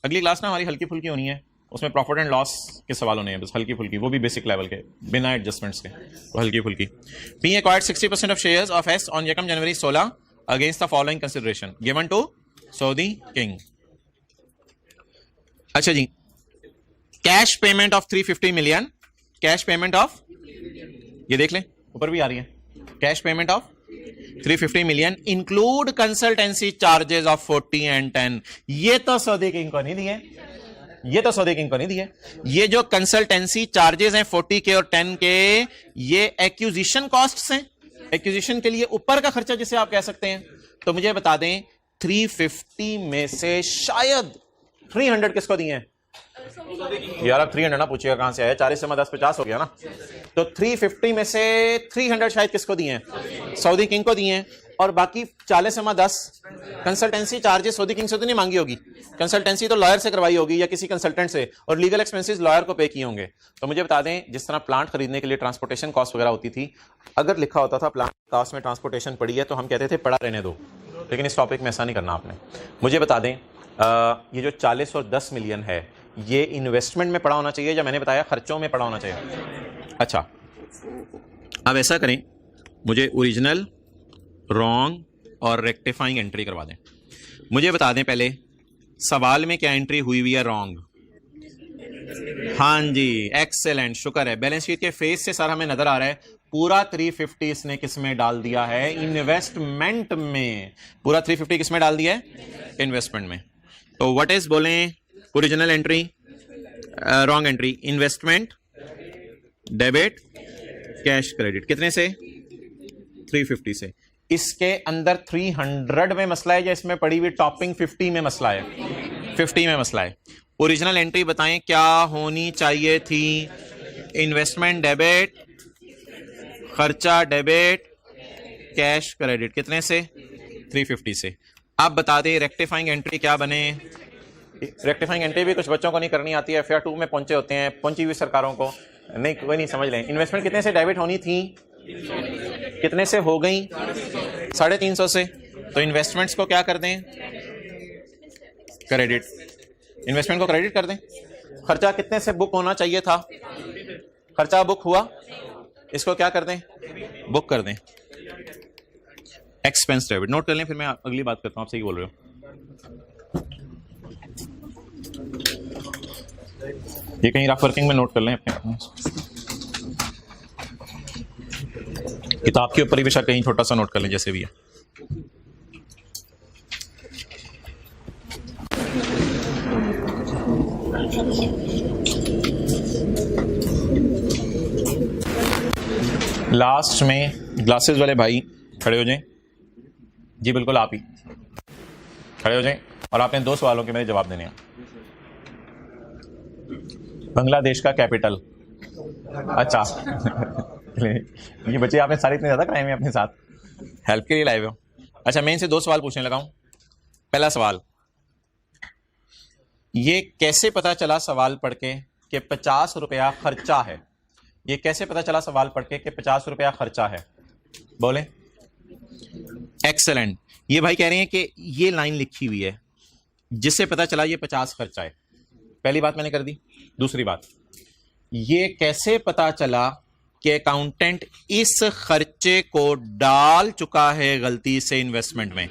S1: अगली क्लास ना हमारी हल्की फुल्की होनी है, उसमें प्रॉफिट एंड लॉस के सवाल होने हैं बस, हल्की फुल्की, वो भी बेसिक लेवल के, बिना एडजस्टमेंट्स के, तो हल्की फुल्की। P acquired 60% of shares of S on एकम जनवरी 16 against the following consideration given to Saudi king. अच्छा जी, cash payment of 350 million, cash payment of, ये देख लें ऊपर भी आ रही है, cash payment of 350 million include consultancy charges of 40 and 10। ये तो सऊदी किंग को नहीं दिए, ये तो सौदे किंग को नहीं दिए। ये जो कंसल्टेंसी चार्जेस हैं 40 के और 10 के, ये एक्विजिशन कॉस्ट्स हैं, एक्विजिशन के लिए ऊपर का खर्चा जिसे आप कह सकते हैं। तो मुझे बता दें 350 में से शायद 300 किसको दिए हैं? यार अब 300 ना पूछिएगा कहां से आया, 40 से 10 50 हो गया ना। तो 350 में से 300 शायद किसको दिए हैं? सऊदी किंग को दिए हैं। और बाकी 40 से 10 कंसल्टेंसी चार्जेस सऊदी किंग से तो नहीं मांगी होगी, कंसल्टेंसी तो लॉयर से करवाई होगी या किसी कंसल्टेंट से, और लीगल एक्सपेंसेस लॉयर को पे किए होंगे। तो मुझे बता दें जिस तरह प्लांट खरीदने के लिए ट्रांसपोर्टेशन कॉस्ट वगैरह होती थी, अगर लिखा होता था प्लांट कॉस्ट में ट्रांसपोर्टेशन पड़ी है तो हम कहते थे पड़ा रहने दो, लेकिन इस टॉपिक में ऐसा नहीं करना आपने। मुझे बता दें ये जो 40 और 10 मिलियन है, ये इन्वेस्टमेंट में पड़ा होना चाहिए या मैंने बताया खर्चों में पड़ा होना चाहिए? अच्छा, अब ऐसा करें, मुझे ओरिजिनल, रॉन्ग और रेक्टिफाइंग एंट्री करवा दें। मुझे बता दें पहले सवाल में क्या एंट्री हुई हुई है? रॉन्ग। हाँ जी, एक्सेलेंट, शुक्र है। बैलेंस शीट के फेस से सर हमें नजर आ रहा है पूरा 350 इसने किस में डाल दिया है? इन्वेस्टमेंट में। पूरा 350 किस में डाल दिया है? इन्वेस्टमेंट में। तो व्हाट इज बोलें original entry, wrong entry? Investment, debit, cash, credit. कितने से? 350 से। इसके अंदर 300 में मसला है या इसमें पड़ी हुई टॉपिंग 50 में मसला है? 50 में मसला है। ओरिजिनल एंट्री बताएं क्या होनी चाहिए थी? इन्वेस्टमेंट डेबिट, खर्चा डेबिट, कैश क्रेडिट। कितने से? 350 से। अब बता दें रेक्टिफाइंग एंट्री क्या बने? रेक्टिफाइंग एंट्री भी कुछ बच्चों को नहीं करनी आती है, FR 2 में पहुंचे होते हैं, पहुंची हुई सरकारों को नहीं, कोई नहीं समझ लें। इन्वेस्टमेंट कितने से डेबिट होनी थी? कितने से हो गई? 350 से। तो इन्वेस्टमेंट्स को क्या कर दें? क्रेडिट। इन्वेस्टमेंट को क्रेडिट कर दें। खर्चा कितने से बुक होना चाहिए था? खर्चा बुक हुआ, इसको क्या कर दें? बुक कर दें। Expense debit. नोट कर लें, फिर मैं अगली बात करता हूं, आपसे ही बोल रहे हो। ये कहीं रफ वर्किंग में नोट कर लें अपने किताब के ऊपर ही बेशक कहीं छोटा सा नोट कर लें, जैसे भी है। लास्ट में ग्लासेस वाले भाई खड़े हो जाएं। जी बिल्कुल, आप ही खड़े हो जाएं और आपने 2 सवालों के मेरे जवाब देने हैं। बांग्लादेश का कैपिटल। अच्छा ये बच्चे आपने सारे इतने ज्यादा क्राइम है अपने साथ, हेल्प के लिए लाए हो। अच्छा, मैं इनसे 2 सवाल पूछने लगा हूं। पहला सवाल, ये कैसे पता चला सवाल पढ़ के कि 50 रुपया खर्चा है? ये कैसे पता चला सवाल पढ़ के कि 50 रुपया खर्चा है? बोले। एक्सेलेंट। ये भाई कह रहे हैं कि ये लाइन लिखी हुई है जिससे पता चला ये 50 खर्चा है। पहली बात मैंने कर दी। दूसरी बात, ये कैसे पता चला कि अकाउंटेंट इस खर्चे को डाल चुका है गलती से इन्वेस्टमेंट में?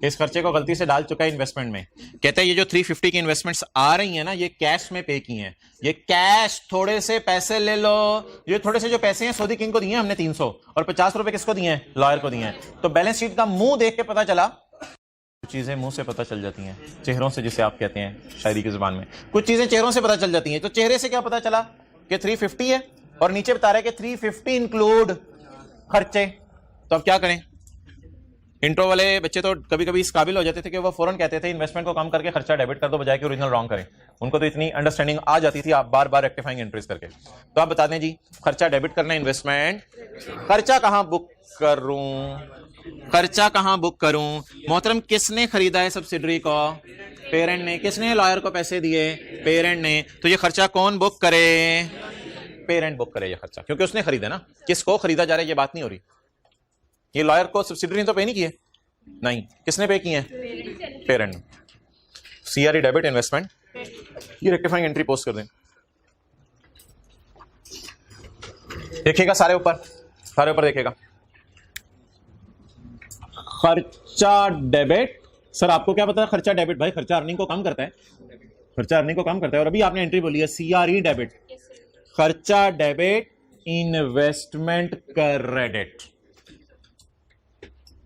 S1: इस खर्चे को गलती से डाल चुका है इन्वेस्टमेंट में। कहते हैं ये जो 350 की इन्वेस्टमेंट्स आ रही हैं ना, ये कैश में पे की हैं। ये कैश, थोड़े से पैसे ले लो। ये थोड़े से जो पैसे हैं सऊदी किंग को दिए हमने 300, और 50 रुपए किसको दिए हैं? लॉयर को दिए हैं। तो बैलेंस शीट का मुंह देख के पता चला। कुछ चीजें मुंह से पता चल जाती हैं, चेहरों से, जिसे आप कहते हैं शायरी की जुबान में। कुछ चीजें चेहरों से पता चल जाती हैं। तो चेहरे से क्या पता चला कि 350 है और नीचे बता रहा है कि 350 इंक्लूड खर्चे। तो अब क्या करें? इंट्रो वाले बच्चे तो कभी कभी इस काबिल हो जाते थे कि वो फौरन कहते थे इन्वेस्टमेंट को कम करके खर्चा डेबिट कर दो, बजाय कि ओरिजिनल रॉन्ग करें। उनको तो इतनी अंडरस्टैंडिंग आ जाती थी, आप बार बार रेक्टिफाइंग एंट्रीज करके। तो आप बता दें जी, खर्चा डेबिट करना इन्वेस्टमेंट, खर्चा कहां बुक करूं? खर्चा कहां बुक करूं? मोहतरम, किसने खरीदा है सब्सिडरी को? पेरेंट ने। किसने लॉयर को पैसे दिए? पेरेंट ने। तो ये खर्चा कौन बुक करे? पेरेंट बुक करे ये खर्चा, क्योंकि उसने खरीदा ना। किसको खरीदा जा रहा है ये बात नहीं हो रही। ये लॉयर को सब्सिडरी तो पे नहीं किए, नहीं, किसने पे किए हैं? पेरेंट ने। CRE डेबिट इन्वेस्टमेंट, ये रेक्टिफाइंग एंट्री पोस्ट कर दें। देखिएगा सारे ऊपर देखिएगा। खर्चा डेबिट। सर आपको क्या पता है खर्चा डेबिट? भाई खर्चा अर्निंग को कम करता है, खर्चा अर्निंग को कम करता है। और अभी आपने एंट्री बोली है CRE डेबिट, खर्चा डेबिट इन्वेस्टमेंट क्रेडिट।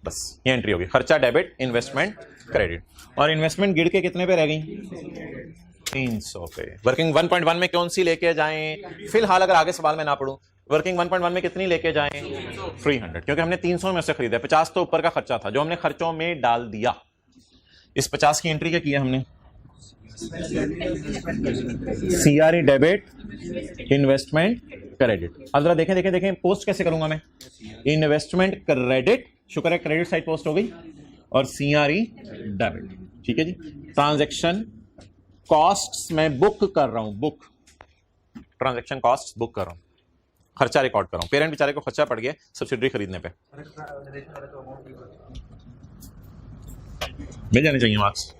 S1: बस ये एंट्री होगी, खर्चा डेबिट इन्वेस्टमेंट क्रेडिट। और इन्वेस्टमेंट गिर के कितने पे रह गई? 300 पे। वर्किंग 1.1 में कौन सी लेके जाएं? फिलहाल अगर आगे सवाल में ना पढ़ूं, वर्किंग 1.1 में कितनी लेके जाएं? 300, क्योंकि हमने 300 में से खरीदा। 50 तो ऊपर का खर्चा था जो हमने खर्चों में डाल दिया। इस 50 की एंट्री क्या किया हमने? CRE debit, investment credit. अब जरा देखें देखें देखें पोस्ट कैसे करूंगा मैं? इन्वेस्टमेंट क्रेडिट, शुक्र है क्रेडिट साइड पोस्ट हो गई, और CRE डेबिट। ठीक है जी। ट्रांजैक्शन कॉस्ट्स मैं बुक कर रहा हूं, बुक ट्रांजैक्शन कॉस्ट बुक कर रहा हूं, खर्चा रिकॉर्ड कर रहा हूं। पेरेंट बेचारे को खर्चा पड़ गया सब्सिडरी खरीदने पे, मिल जाने चाहिए मार्क्स।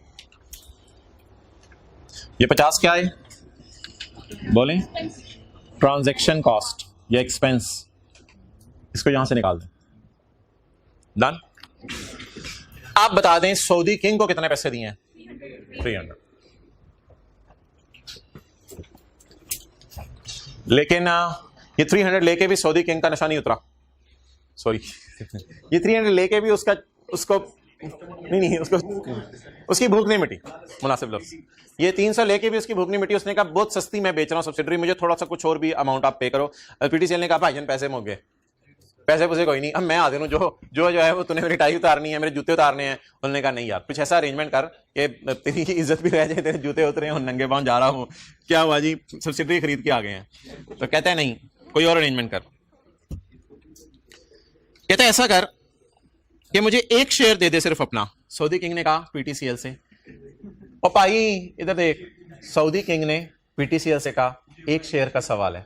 S1: ये 50 क्या है बोलें? ट्रांजैक्शन कॉस्ट या एक्सपेंस, इसको यहां से निकाल दें। डन। आप बता दें सऊदी किंग को कितने पैसे दिए हैं? 300। लेकिन ये 300 लेके भी सऊदी किंग का नशा नहीं उतरा। सॉरी ये 300 लेके भी उसको नहीं उसको उसकी भूख नहीं मिटी, मुनासिब लफ्ज़। ये 300 लेके भी उसकी भूख नहीं मिटी। उसने कहा बहुत सस्ती मैं बेच रहा हूँ सब्सिडरी, मुझे थोड़ा सा कुछ और भी अमाउंट आप पे करो। PTCL ने कहा भाईजान पैसे मुक गए, पैसे पूसे कोई नहीं, अब मैं आ दूं जो है वो तूने मेरी टाई उतारनी है, मेरे जूते उतारने हैं। उन्होंने कहा नहीं यार कुछ ऐसा अरेंजमेंट कर कि तेरी इज्जत भी रह जाए, तेरे जूते उतरे हैं, नंगे पांव जा रहा हूँ। क्या हुआ जी? सब्सिडरी खरीद के आ गए हैं। तो कहता है नहीं कोई और अरेंजमेंट कर। कहता है ऐसा कर कि मुझे एक शेयर दे दे सिर्फ अपना। सऊदी किंग ने कहा PTCL से, और भाई इधर देख, सऊदी किंग ने PTCL से कहा एक शेयर का सवाल है,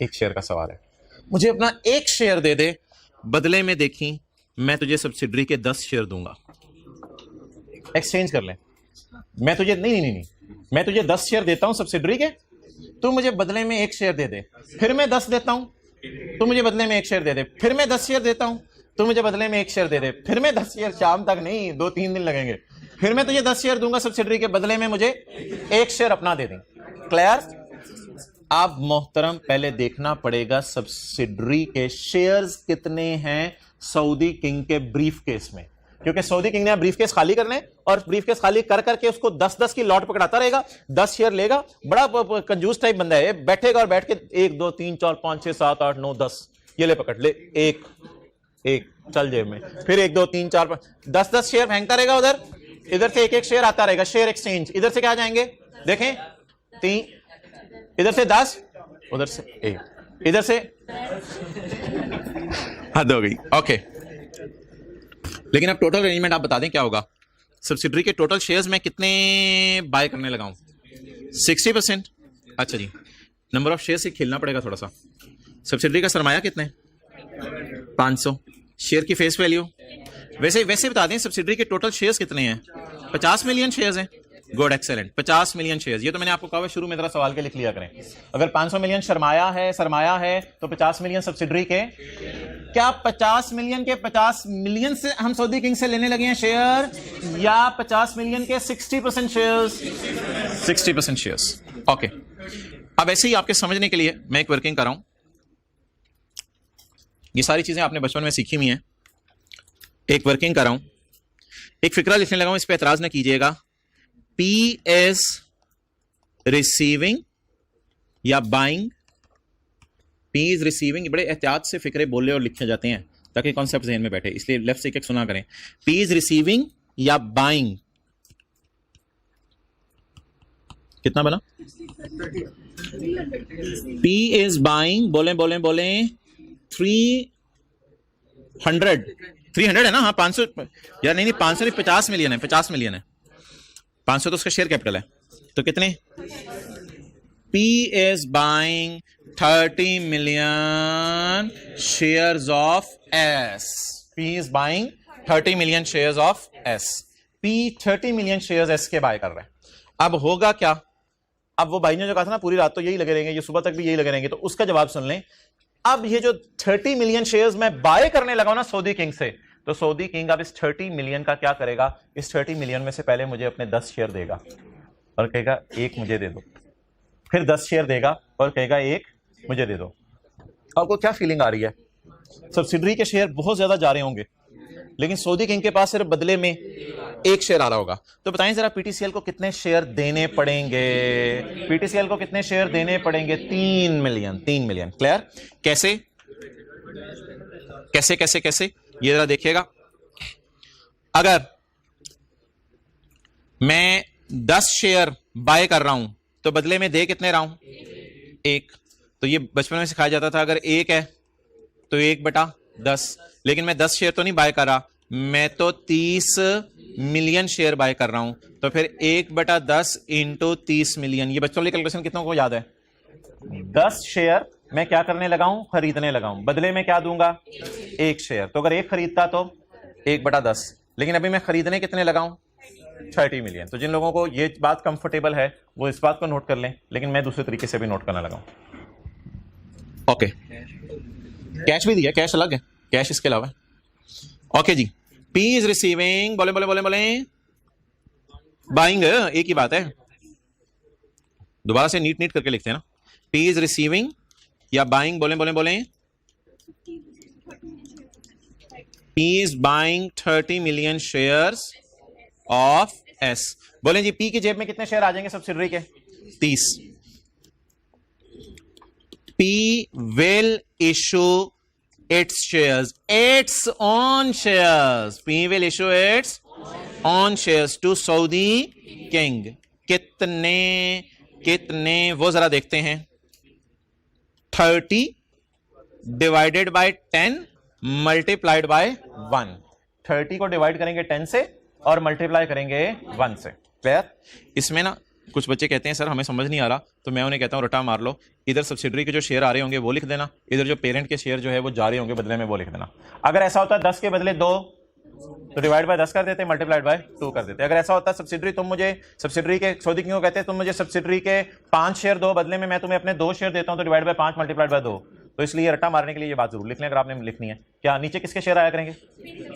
S1: एक शेयर का सवाल है, मुझे अपना एक शेयर दे दे, बदले में देखी मैं तुझे सब्सिडरी के 10 शेयर दूंगा। एक्सचेंज कर ले। मैं तुझे नहीं मैं तुझे 10 शेयर देता हूं सब्सिडरी के, तू मुझे बदले में एक शेयर दे दे। फिर मैं 10 देता हूं, तू मुझे बदले में एक शेयर दे दे। फिर मैं 10 शेयर देता हूं, तू मुझे बदले में एक शेयर दे दे। फिर मैं 10 शेयर, शाम तक नहीं 2-3 दिन लगेंगे। फिर मैं तुझे 10 शेयर दूंगा सब्सिडरी के, बदले में मुझे एक शेयर अपना दे दें। क्लियर? अब मोहतरम पहले देखना पड़ेगा सब्सिडरी के शेयर्स कितने हैं सऊदी किंग के ब्रीफ केस में, क्योंकि सऊदी किंग ने ब्रीफ केस खाली करने, और ब्रीफ केस खाली कर करके उसको 10-10 की लॉट पकड़ाता रहेगा, 10 शेयर लेगा। बड़ा कंजूस टाइप बंदा है, बैठेगा और बैठ के 1 2 3 4 5 6 7 8 9 10 ये ले पकड़ ले, एक चल जेब में, फिर 1 2 3 4 5 10-10 शेयर फेंकता रहेगा उधर। इधर से एक शेयर आता रहेगा, शेयर एक्सचेंज। इधर से क्या जाएंगे देखें, 3, इधर से 10, उधर से 1, इधर से हद हो गई। ओके, लेकिन अब टोटल अरेंजमेंट आप बता दें क्या होगा? सब्सिडरी के टोटल शेयर्स में कितने बाय करने लगा हूं? 60%। अच्छा जी, नंबर ऑफ शेयर से खेलना पड़ेगा थोड़ा सा। सब्सिडरी का सरमाया कितना है? 500। शेयर की फेस वैल्यू वैसे बता दें सब्सिडरी के टोटल शेयर्स कितने हैं? 50 मिलियन शेयर्स हैं। Good, excellent, 50 million shares. ये तो मैंने आपको कहा शुरू में जरा सवाल के लिख लिया करें। अगर 500 मिलियन सरमाया है तो 50 मिलियन सब्सिडरी के। क्या 50 मिलियन के 50 मिलियन से हम सऊदी किंग से लेने लगे हैं शेयर, या 50 मिलियन के 60% शेयर्स? 60% शेयर्स। ओके, अब ऐसे ही आपके समझने के लिए मैं एक वर्किंग कर रहा हूं। ये सारी चीजें आपने बचपन में सीखी हुई हैं। एक वर्किंग कर रहा हूं, एक फिक्रा लिखने लगा हूं, इस पर एतराज ना कीजिएगा। P is receiving या बाइंग। P is receiving, बड़े एहतियात से फिक्रे बोले और लिखे जाते हैं ताकि कॉन्सेप्ट ज़हन में बैठे, इसलिए लेफ्ट से एक सुना करें। P is receiving या बाइंग, कितना बना? P is buying, बोलें 300 है ना? हाँ 500 यार नहीं 500 नहीं, 50 मिलियन है, 50 मिलियन है। 500 तो उसका शेयर कैपिटल है, तो कितने? P is buying 30 million shares of S. P is buying 30 million shares of S. P 30 million shares S के बाय कर रहे हैं। अब होगा क्या? अब वो भाई ने जो कहा था ना पूरी रात तो यही लगे रहेंगे, ये सुबह तक भी यही लगे रहेंगे, तो उसका जवाब सुन लें। अब ये जो 30 मिलियन शेयर्स मैं बाय करने लगा ना सऊदी किंग से, तो सऊदी किंग अब इस 30 मिलियन का क्या करेगा? इस 30 मिलियन में से पहले मुझे अपने 10 शेयर देगा और कहेगा एक मुझे दे दो, फिर 10 शेयर देगा और कहेगा एक मुझे दे दो। आपको क्या फीलिंग आ रही है? सब्सिडरी के शेयर बहुत ज्यादा जा रहे होंगे, लेकिन सऊदी किंग के पास सिर्फ बदले में एक शेयर आ रहा होगा। तो बताएं जरा पीटीसीएल को कितने शेयर देने पड़ेंगे? पीटीसीएल को कितने शेयर देने पड़ेंगे? 3 मिलियन। 3 मिलियन। क्लियर? कैसे कैसे कैसे कैसे ये जरा देखिएगा। अगर मैं 10 शेयर बाय कर रहा हूं तो बदले में दे कितने रहा हूं? 1। तो ये बचपन में सिखाया जाता था, अगर 1 है तो 1/10। लेकिन मैं 10 शेयर तो नहीं बाय कर रहा, मैं तो 30 मिलियन शेयर बाय कर रहा हूं। तो फिर 1/10 इंटू 30 मिलियन, ये बच्चों वाली कैलकुलेशन कितनों को याद है? 10 शेयर मैं क्या करने लगा हूं? खरीदने लगा हूं। बदले में क्या दूंगा? 1 शेयर। तो अगर 1 खरीदता तो 1/10, लेकिन अभी मैं खरीदने कितने लगा हूं? 30 मिलियन। तो जिन लोगों को ये बात कंफर्टेबल है वो इस बात को नोट कर लें, लेकिन मैं दूसरे तरीके से भी नोट करने लगा हूं। ओके, कैश भी दिया, कैश अलग है, कैश इसके अलावा। ओके जी, पी इज रिसीविंग, बोले बोले बोले बोले, बाइंग, एक ही बात है, दोबारा से नीट नीट करके लिखते हैं ना। पी इज रिसीविंग या बाइंग, बोले बोले बोले, P is buying 30 million shares of S. बोले जी पी की जेब में कितने शेयर आ जाएंगे सब्सिडरी के? 30। P will issue its shares, its own shares, P will issue its own shares to Saudi king। कितने कितने वो जरा देखते हैं। 30 डिवाइडेड बाय 10 मल्टीप्लाइड बाय 1। 30 को डिवाइड करेंगे 10 से और मल्टीप्लाई करेंगे 1 से। क्लियर? इसमें ना कुछ बच्चे कहते हैं सर हमें समझ नहीं आ रहा, तो मैं उन्हें कहता हूं रटा मार लो, इधर सब्सिडरी के जो शेयर आ रहे होंगे वो लिख देना, इधर जो पेरेंट के शेयर जो है वो जा रहे होंगे बदले में वो लिख देना। अगर ऐसा होता है 10 के बदले 2 तो डिवाइड बाय 10 कर देते, मल्टीप्लाइड बाय 2 कर देते। अगर ऐसा होता है सब्सिडरी, तुम मुझे सब्सिडरी के सऊदी किंग को कहते हैं तुम मुझे सब्सिडरी के 5 शेयर दो, बदले में मैं तुम्हें अपने 2 शेयर देता हूं, तो डिवाइड बाय 5 मल्टीप्लाइड बाय 2। तो इसलिए रट्टा मारने के लिए ये बात जरूर लिख लें अगर आपने लिखनी है। क्या नीचे किसके शेयर आया करेंगे?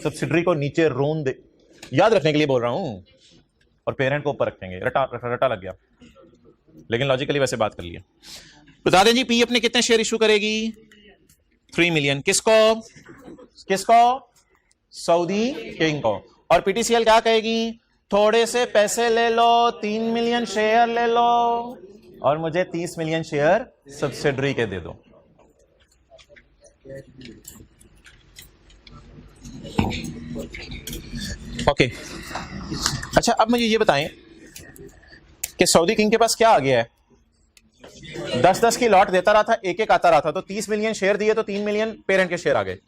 S1: सब्सिडरी को नीचे रोन दे, याद रखने के लिए बोल रहा हूं, और पेरेंट को ऊपर रखेंगे। रटा लग गया, लेकिन लॉजिकली वैसे बात कर लिया। बता दें जी पी अपने कितने शेयर इशू करेगी? 3 मिलियन। किसको? किसको? सऊदी किंग को। और पीटीसीएल क्या कहेगी? थोड़े से पैसे ले लो, 3 मिलियन शेयर ले लो और मुझे 30 मिलियन शेयर सब्सिडरी के दे दो। ओके, अच्छा अब मुझे ये बताएं कि सऊदी किंग के पास क्या आ गया है? 10-10 की लॉट देता रहा था, एक एक आता रहा था, तो 30 मिलियन शेयर दिए तो 3 मिलियन पेरेंट के शेयर आ गए।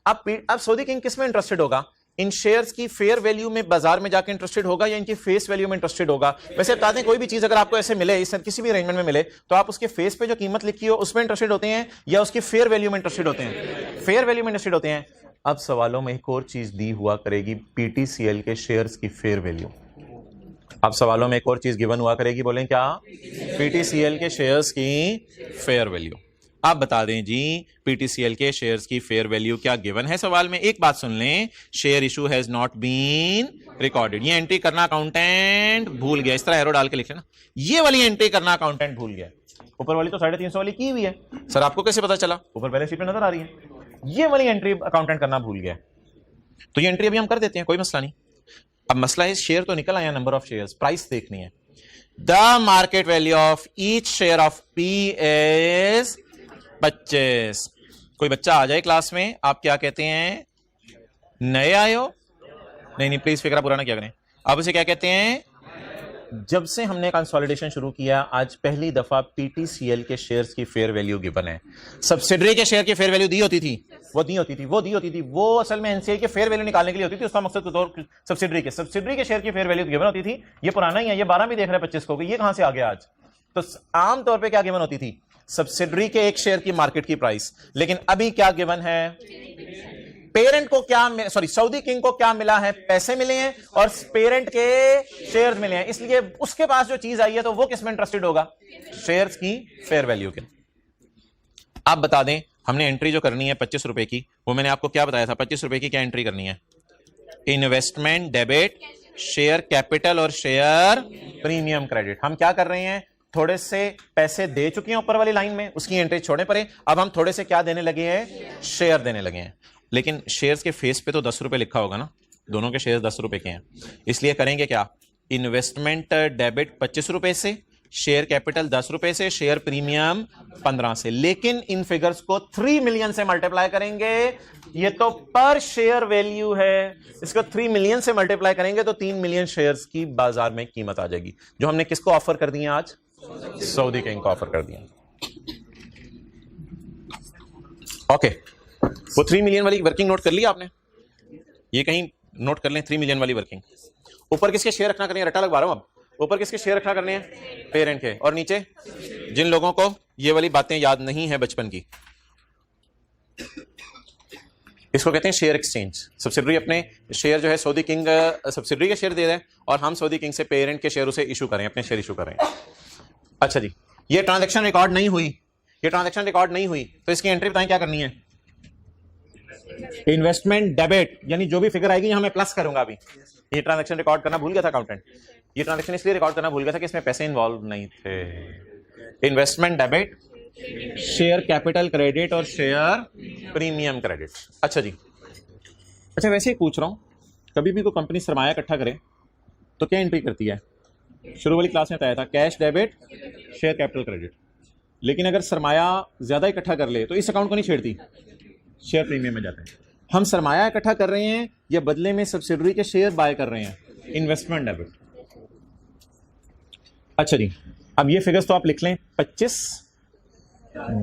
S1: अब सऊदी किंग किस में इंटरेस्टेड होगा? इन शेयर्स की फेयर वैल्यू में बाजार में जाकर इंटरेस्टेड होगा या इनकी फेस वैल्यू में इंटरेस्टेड होगा? वैसे बता दें कोई भी चीज अगर आपको ऐसे मिले, इस किसी भी अरेंजमेंट में मिले, तो आप उसके फेस पे जो कीमत लिखी हो उसमें इंटरेस्टेड होते हैं या उसकी फेयर वैल्यू में इंटरेस्टेड होते हैं? फेयर वैल्यू में इंटरेस्टेड होते हैं। अब सवालों में एक और चीज दी हुआ करेगी, पीटीसीएल के शेयर्स की फेयर वैल्यू। अब सवालों में एक और चीज गिवन हुआ करेगी, बोलें क्या? पीटीसीएल के शेयर्स की फेयर वैल्यू। आप बता दें जी पीटीसीएल के शेयर्स की फेयर वैल्यू क्या गिवन है सवाल में? एक बात सुन लें, share issue has not been recorded, ये एंट्री करना अकाउंटेंट भूल गया। इस तरह एरो डाल के लिख लेना, ये वाली एंट्री करना अकाउंटेंट भूल गया। ऊपर वाली तो 350 वाली की हुई है। सर आपको कैसे पता चला? ऊपर बैलेंस शीट में नजर आ रही है। ये वाली एंट्री अकाउंटेंट करना भूल गया, तो ये एंट्री अभी हम कर देते हैं, कोई मसला नहीं। अब मसला है शेयर तो निकल आया, नंबर ऑफ शेयर्स, प्राइस देखनी है। The market value of each share of P is 25। कोई बच्चा आ जाए क्लास में, आप क्या कहते हैं? नए आए हो? नहीं प्लीज फिक्रा पूरा ना क्या करें। आप उसे क्या कहते हैं? जब से हमने कंसोलिडेशन शुरू किया आज पहली दफा पीटीसीएल के शेयर्स की फेयर वैल्यू गिवन है। सब्सिडरी के शेयर की फेयर वैल्यू दी होती थी, वो असल में एनसीआई के फेयर वैल्यू निकालने के लिए होती थी, उसका मकसद तो सब्सिडरी के शेयर की फेयर वैल्यू गिवन होती थी। ये पुराना ही है, ये 12 भी देख रहे हैं 25 को, ये कहां से आ गया आज? तो आमतौर पर क्या गिवन होती थी? सब्सिडरी के एक शेयर की मार्केट की प्राइस। लेकिन अभी क्या गिवन है? पेरेंट को क्या, सॉरी सऊदी किंग को क्या मिला है? पैसे मिले हैं और पेरेंट के शेयर्स मिले हैं, इसलिए उसके पास जो चीज आई है तो वो किस में इंटरेस्टेड होगा? शेयर्स की फेयर वैल्यू के। आप बता दें हमने एंट्री जो करनी है 25 रुपए की, वो मैंने आपको क्या बताया था? 25 रुपए की क्या एंट्री करनी है? इन्वेस्टमेंट डेबिट, शेयर कैपिटल और शेयर प्रीमियम क्रेडिट। हम क्या कर रहे हैं? थोड़े से पैसे दे चुके हैं ऊपर वाली लाइन में, उसकी एंट्री छोड़े पड़े। अब हम थोड़े से क्या देने लगे हैं? शेयर देने लगे हैं। लेकिन शेयर्स के फेस पे तो 10 रुपए लिखा होगा ना, दोनों के शेयर 10 रुपए के हैं, इसलिए करेंगे क्या, इन्वेस्टमेंट डेबिट 25 रुपए से, शेयर कैपिटल 10 रुपए से, शेयर प्रीमियम 15 से, लेकिन इन फिगर्स को 3 मिलियन से मल्टीप्लाई करेंगे। ये तो पर शेयर वैल्यू है, इसको 3 मिलियन से मल्टीप्लाई करेंगे तो 3 मिलियन शेयर्स की बाजार में कीमत आ जाएगी, जो हमने किसको ऑफर कर दी है आज, सऊदी किंग को ऑफर कर दिया। ओके, वो 3 मिलियन वाली वर्किंग नोट कर लिया आपने, ये कहीं नोट कर लें 3 मिलियन वाली वर्किंग। ऊपर किसके शेयर रखना करनी है, रट्टा लगवा रहा हूं अब, ऊपर किसके शेयर रखना करने हैं, पेरेंट के, और नीचे जिन लोगों को ये वाली बातें याद नहीं है बचपन की, इसको कहते हैं शेयर एक्सचेंज। सब्सिडरी अपने शेयर जो है सऊदी किंग सब्सिडरी के शेयर दे रहे हैं और हम सऊदी किंग से पेरेंट के शेयर उसे इशू करें, अपने शेयर इशू करें। अच्छा जी, ये ट्रांजैक्शन रिकॉर्ड नहीं हुई, ये ट्रांजैक्शन रिकॉर्ड नहीं हुई तो इसकी एंट्री बताएं क्या करनी है, इन्वेस्टमेंट डेबिट, यानी जो भी फिगर आएगी यहां मैं प्लस करूंगा। अभी ये ट्रांजैक्शन रिकॉर्ड करना भूल गया था अकाउंटेंट, ये ट्रांजैक्शन इसलिए रिकॉर्ड करना भूल गया था कि इसमें पैसे इन्वॉल्व नहीं थे। Investment debit, share capital credit और शेयर प्रीमियम क्रेडिट। अच्छा जी, अच्छा वैसे ही पूछ रहा हूं, कभी भी कोई कंपनी सरमाया इकट्ठा करे तो क्या एंट्री करती है, शुरू वाली क्लास में बताया था cash debit, share capital credit, लेकिन अगर सरमाया ज्यादा इकट्ठा कर ले तो इस अकाउंट को नहीं छेड़ती, शेयर प्रीमियम में जाते हैं। हम सरमाया इकट्ठा कर रहे हैं या बदले में सब्सिडरी के शेयर बाय कर रहे हैं, इन्वेस्टमेंट डेबिट। अच्छा जी, अब ये फिगर्स तो आप लिख लें, 25,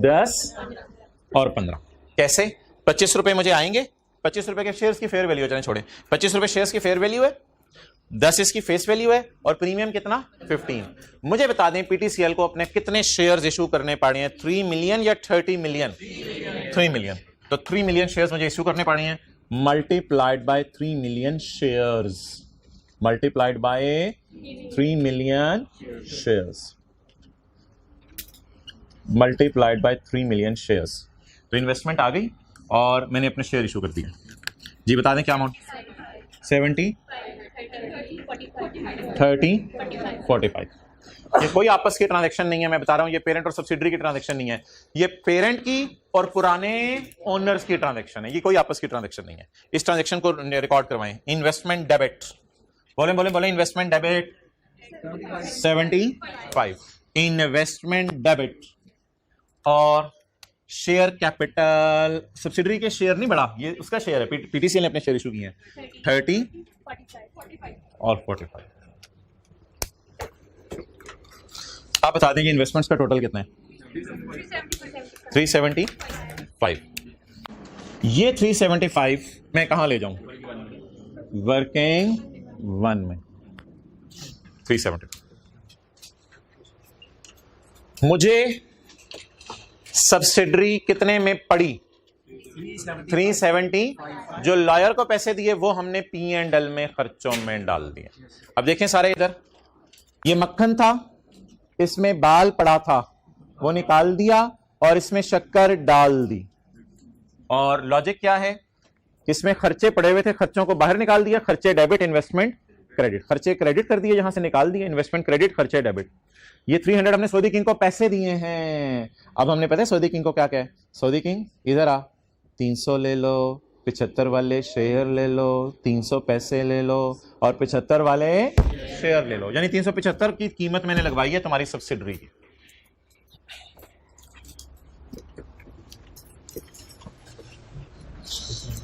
S1: 10 और 15। कैसे, 25 रुपए मुझे आएंगे, 25 रुपए के शेयर्स की फेयर वैल्यू है, छोड़े 25 रुपए शेयर्स की फेयर वैल्यू है, 10 इसकी फेस वैल्यू है और प्रीमियम कितना 15। मुझे बता दें पीटीसीएल को अपने कितने शेयर्स इशू करने पड़े हैं, 3 मिलियन या 30 मिलियन, 3 मिलियन। तो 3 मिलियन शेयर्स मुझे इशू करने पड़े हैं, multiplied by 3 million shares, multiplied by 3 million shares, multiplied by 3 million shares. तो इन्वेस्टमेंट आ गई और मैंने अपने शेयर इशू कर दिया। जी बता दें क्या अमाउंट, 70, 30, 45। ये कोई आपस की ट्रांजैक्शन नहीं है, मैं बता रहा हूं, ये पेरेंट और सब्सिडरी की ट्रांजैक्शन नहीं है, ये पेरेंट की और पुराने ओनर्स की ट्रांजैक्शन है, ये कोई आपस की ट्रांजैक्शन नहीं है। इस ट्रांजैक्शन को रिकॉर्ड करवाएं। इन्वेस्टमेंट डेबिट, बोले बोले बोले, इन्वेस्टमेंट डेबिट 75, इन्वेस्टमेंट डेबिट, और शेयर कैपिटल, सब्सिडरी के शेयर नहीं बढ़ा, ये उसका शेयर है, पीटीसीएल ने अपने शेयर इशू किए हैं, 30 और 45। आप बता देंगे इन्वेस्टमेंट्स का टोटल कितना है, 375। ये 375 मैं कहां ले जाऊं, वर्किंग वन में 375। मुझे सब्सिडरी कितने में पड़ी, 370। जो लॉयर को पैसे दिए वो हमने P&L में खर्चों में डाल दिए। अब देखें सारे, इधर ये मक्खन था, इसमें बाल पड़ा था, वो निकाल दिया और इसमें शक्कर डाल दी। और लॉजिक क्या है, इसमें खर्चे पड़े हुए थे, खर्चों को बाहर निकाल दिया, खर्चे डेबिट, इन्वेस्टमेंट क्रेडिट, खर्चे क्रेडिट कर दिए, यहां से निकाल दिए, इन्वेस्टमेंट क्रेडिट, खर्चे डेबिट। ये 300 हमने सऊदी किंग को पैसे दिए हैं। अब हमने पता है सऊदी किंग को क्या कहे, सऊदी किंग इधर आ, 300 ले लो, 75 वाले शेयर ले लो, 300 पैसे ले लो और 75 वाले शेयर ले लो, यानी 375 की कीमत मैंने लगवाई है तुम्हारी सब्सिडरी की।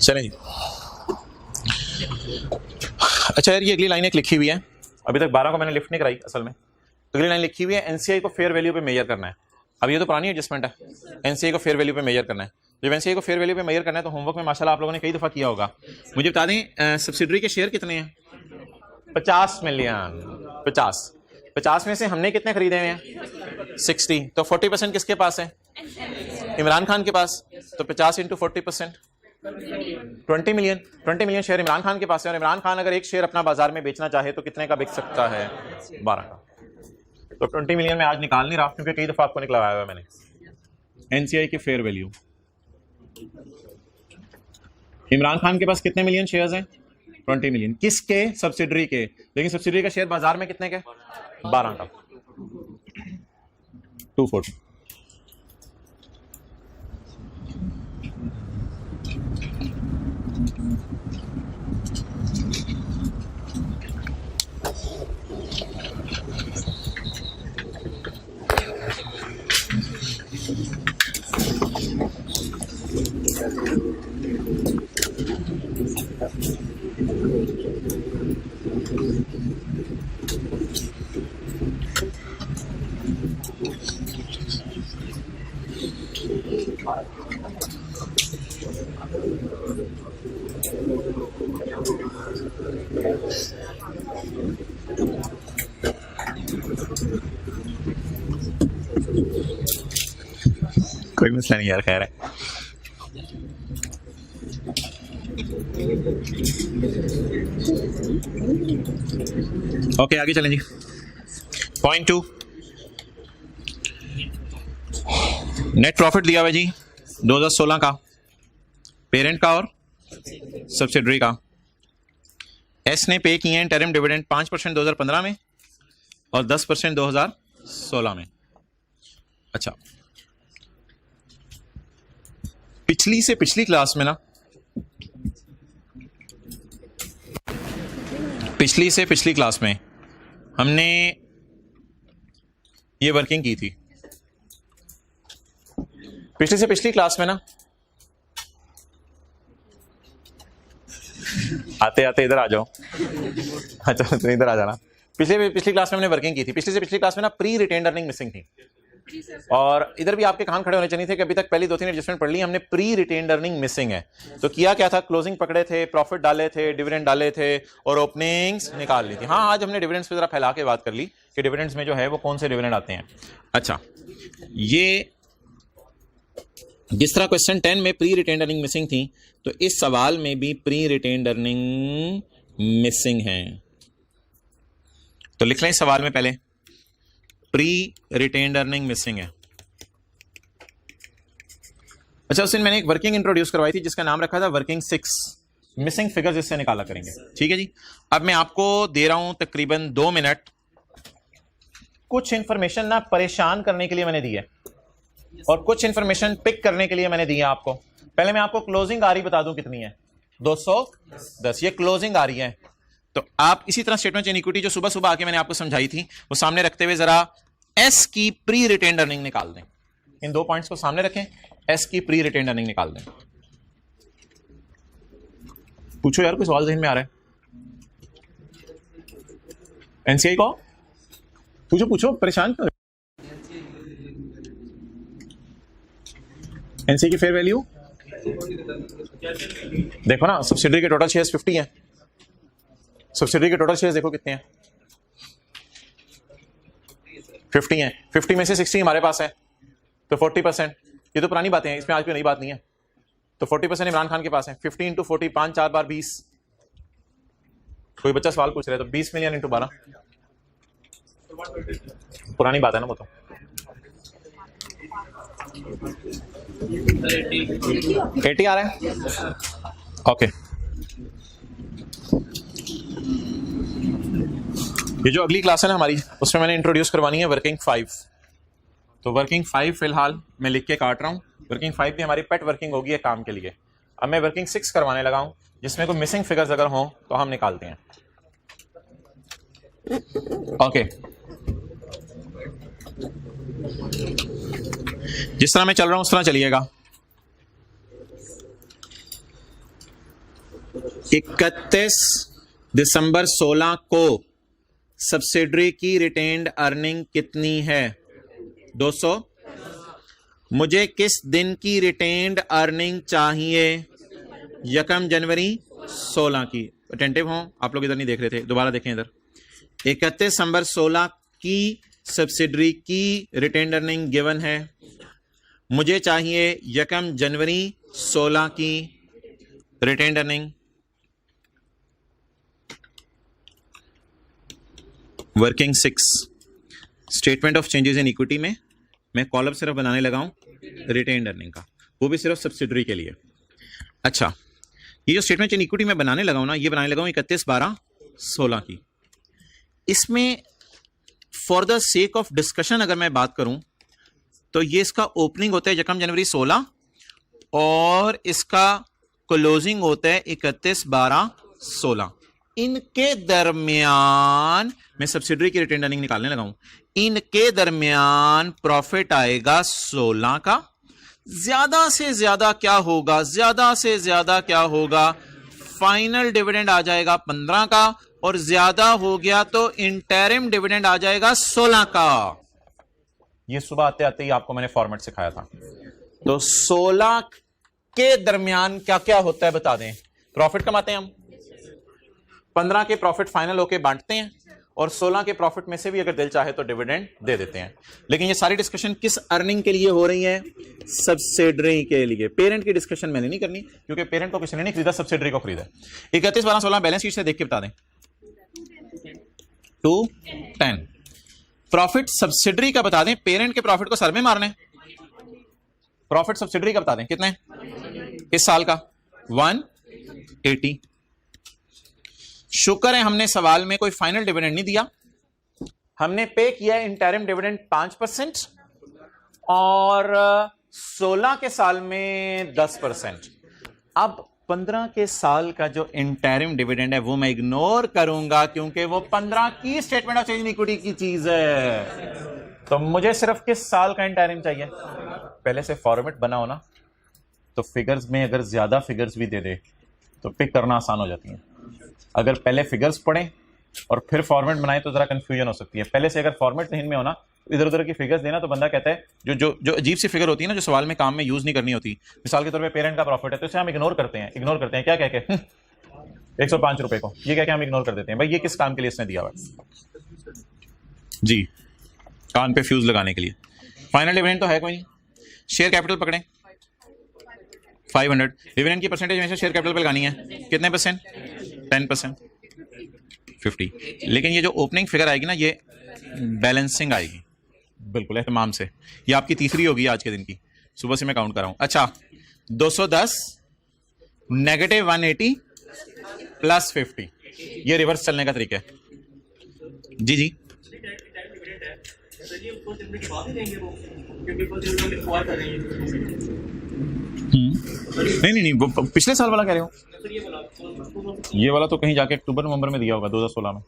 S1: चलें जी, अच्छा यार, ये अगली लाइन एक लिखी हुई है, अभी तक 12 को मैंने लिफ्ट नहीं कराई असल में। अगली लाइन लिखी हुई है, एनसीआई को फेयर वैल्यू पे मेजर करना है। अब ये तो पुरानी एडजस्टमेंट है, एनसीआई को फेयर वैल्यू पे मेजर करना है। जब एनसीआई को फेयर वैल्यू पे मेजर करना है तो होमवर्क में माशाल्लाह आप लोगों ने कई दफा किया होगा। मुझे बता दें सब्सिडरी के शेयर कितने हैं, 50 मिलियन, 50 में से हमने कितने खरीदे हैं, 60। तो 40% किसके पास है, इमरान खान के पास। तो 50 into 40%, 20 million. 20 million share Imran Khan के पास है, और इमरान खान अगर एक शेयर अपना बाजार में बेचना चाहे तो कितने का बिक सकता है, 12 का। तो 20 मिलियन में आज निकाल नहीं रहा क्योंकि कई दफा आपको निकलवाया हुआ है मैंने। एनसीआई की फेयर वैल्यू, इमरान खान के पास कितने मिलियन शेयर्स हैं, 20 मिलियन। किसके, सब्सिडरी के, लेकिन सब्सिडरी का शेयर बाजार में कितने के, 12 का, 240। कोई मसला नहीं यार, खैर है। ओके आगे चलें जी। पॉइंट 2, नेट प्रॉफिट दिया हुआ जी 2016 का, पेरेंट का और सब्सिडरी का। एस ने पे किए हैं इंटरिम डिविडेंड 5% 2015 में और 10% 2016 में। अच्छा, पिछली से पिछली क्लास में ना, पिछली से पिछली क्लास में हमने ये वर्किंग की थी। पिछली से पिछली क्लास में ना, आते आते इधर आ जाओ। अच्छा तो इधर आ जाना। पिछली क्लास में हमने वर्किंग की थी। पिछली से पिछली क्लास में ना प्री रिटेन्ड अर्निंग मिसिंग थी, और इधर भी आपके कान खड़े होने चाहिए थे कि अभी तक पहली 2-3 एडजस्टमेंट पढ़ ली हमने, प्री रिटेन्ड अर्निंग मिसिंग है। तो किया क्या था, क्लोजिंग पकड़े थे, प्रॉफिट डाले थे, डिविडेंड डाले थे और ओपनिंग्स निकाल ली थी। हाँ, आज हमने डिविडेंड्स पे जरा फैला के बात कर ली कि डिविडेंड्स में जो है वो कौन से डिविडेंड आते हैं। अच्छा, ये जिस तरह क्वेश्चन 10 में प्री रिटेन्ड अर्निंग मिसिंग थी, तो इस सवाल में भी प्री रिटेन्ड अर्निंग मिसिंग है। तो लिख लें इस सवाल में पहले प्री रिटेन्ड अर्निंग मिसिंग है। अच्छा, उस दिन मैंने एक वर्किंग इंट्रोड्यूस करवाई थी जिसका नाम रखा था वर्किंग 6, मिसिंग फिगर्स इससे निकाला करेंगे। ठीक है जी। अब मैं आपको दे रहा हूं तकरीबन 2 मिनट, कुछ इंफॉर्मेशन ना परेशान करने के लिए मैंने दी है और कुछ इंफॉर्मेशन पिक करने के लिए मैंने दी है आपको। पहले मैं आपको क्लोजिंग आ रही बता दूं कितनी है, 210। ये क्लोजिंग आ रही है। तो आप इसी तरह स्टेटमेंट इनइक्विटी जो सुबह सुबह आके मैंने आपको समझाई थी वो सामने रखते हुए जरा एस की प्री रिटेन्ड अर्निंग निकाल दें। इन 2 पॉइंट्स को सामने रखें, एस की प्री रिटेन्ड अर्निंग निकाल दें। पूछो यार, कोई सवाल ज़हन में आ रहा है? एनसीआई को पूछो पूछो, परेशान क्यों? एनसीआई की फेयर वैल्यू देखो ना, सब्सिडरी के टोटल शेयर्स 50 हैं। सब्सिडरी के टोटल शेयर्स देखो कितने हैं, 50 हैं। 50 में से 60 हमारे पास है, तो 40%। ये तो पुरानी बातें हैं, इसमें आज कोई नई बात नहीं है। तो 40% इमरान खान के पास है। 50 इंटू 40, 5 4 बार 20। कोई बच्चा सवाल पूछ रहा है, तो 20 मिलियन इंटू 12, पुरानी बात है ना वो तो। 80 आ रहा है। ओके, ये जो अगली क्लास है ना हमारी, उसमें मैंने इंट्रोड्यूस करवानी है वर्किंग 5। तो वर्किंग 5 फिलहाल मैं लिख के काट रहा हूं। वर्किंग 5 भी हमारी पेट वर्किंग होगी एक काम के लिए। अब मैं वर्किंग 6 करवाने लगा हूं, जिसमें कोई मिसिंग फिगर्स अगर हो तो हम निकालते हैं। ओके, जिस तरह मैं चल रहा हूं उस तरह चलिएगा। 31 दिसंबर 16 को सब्सिडरी की रिटेन्ड अर्निंग कितनी है? 200। मुझे किस दिन की रिटेन्ड अर्निंग चाहिए? 1 जनवरी 16 की। अटेंटिव हों आप लोग, इधर नहीं देख रहे थे, दोबारा देखें इधर। 31 दिसंबर 16 की सब्सिडरी की रिटेन्ड अर्निंग गिवन है। मुझे चाहिए 1 जनवरी 16 की retained earning. Working 6 statement of changes in equity में मैं कॉलम सिर्फ बनाने लगा हूं रिटेन्ड अर्निंग का, वो भी सिर्फ सब्सिडरी के लिए। अच्छा, ये जो स्टेटमेंट इन इक्विटी में बनाने लगा हूं ना, ये बनाने लगा हूं 31/12/16 की। इसमें for the sake of discussion अगर मैं बात करूं तो ये इसका ओपनिंग होता है 1 जनवरी 16 और इसका क्लोजिंग होता है 31/12/16। इनके दरमियान मैं सब्सिडरी की रिटेन अर्निंग निकालने लगा हूं। इनके दरमियान प्रॉफिट आएगा 16 का। ज्यादा से ज्यादा क्या होगा, ज्यादा से ज्यादा क्या होगा, फाइनल डिविडेंड आ जाएगा 15 का, और ज्यादा हो गया तो इंटरिम डिविडेंड आ जाएगा 16 का। ये सुबह आते आते ही आपको मैंने फॉर्मेट सिखाया था। तो 16 के दरमियान क्या क्या होता है बता दें। प्रॉफिट कमाते हैं हम, 15 के प्रॉफिट फाइनल होके बांटते हैं, और 16 के प्रॉफिट में से भी अगर दिल चाहे तो डिविडेंड दे देते हैं। लेकिन ये सारी डिस्कशन किस अर्निंग के लिए हो रही है? सब्सिडरी के लिए। पेरेंट की डिस्कशन मैंने नहीं करनी, क्योंकि पेरेंट को किसी ने नहीं खरीदा, सब्सिडरी को खरीदा। 31/12/16 बैलेंस शीट से देख के बता दें। 210 प्रॉफिट सब्सिडरी का बता दें। पेरेंट के प्रॉफिट को सर में मारने। प्रॉफिट सब्सिडरी का बता दें कितने इस साल का? 180। शुक्र है हमने सवाल में कोई फाइनल डिविडेंड नहीं दिया, हमने पे किया इंटरिम डिविडेंड 5% और 16 के साल में 10%। अब 15 के साल का जो इंटरिम डिविडेंड है वो मैं इग्नोर करूंगा, क्योंकि वो 15 की statement of change in equity की चीज है। तो मुझे सिर्फ किस साल का इंटरिम चाहिए? पहले से फॉर्मेट बना हो ना, तो फिगर्स में अगर ज्यादा फिगर्स भी दे दे तो पिक करना आसान हो जाती है। अगर पहले फिगर्स पढ़ें और फिर फॉर्मेट बनाए तो जरा कंफ्यूजन हो सकती है। पहले से अगर फॉर्मेट नहीं में होना, इधर उधर की फिगर्स देना, तो बंदा कहता है जो अजीब सी फिगर होती है ना, जो सवाल में काम में यूज नहीं करनी होती। मिसाल के तौर पे पेरेंट का प्रॉफिट है, तो इसे हम इग्नोर करते हैं क्या कह के 105 रुपए को, ये कह के हम इग्नोर कर देते हैं। भाई ये किस काम के लिए इसने दिया हुआ जी? कान पे फ्यूज लगाने के लिए। फाइनल डिविडेंड तो है कोई नहीं। शेयर कैपिटल पकड़ें 500। डिविडेंड की परसेंटेज में से शेयर कैपिटल पे लगानी है कितने परसेंट? 10%, 50। लेकिन ये जो ओपनिंग फिगर आएगी ना, ये बैलेंसिंग आएगी बिल्कुल एहतमाम से। ये आपकी तीसरी होगी आज के दिन की, सुबह से मैं काउंट कर रहा हूं। अच्छा 210 -180 +50, ये रिवर्स चलने का तरीका है जी जी। नहीं वो पिछले साल वाला कह रहे हो। ये वाला तो कहीं जाके अक्टूबर नवंबर में दिया होगा 2016 में।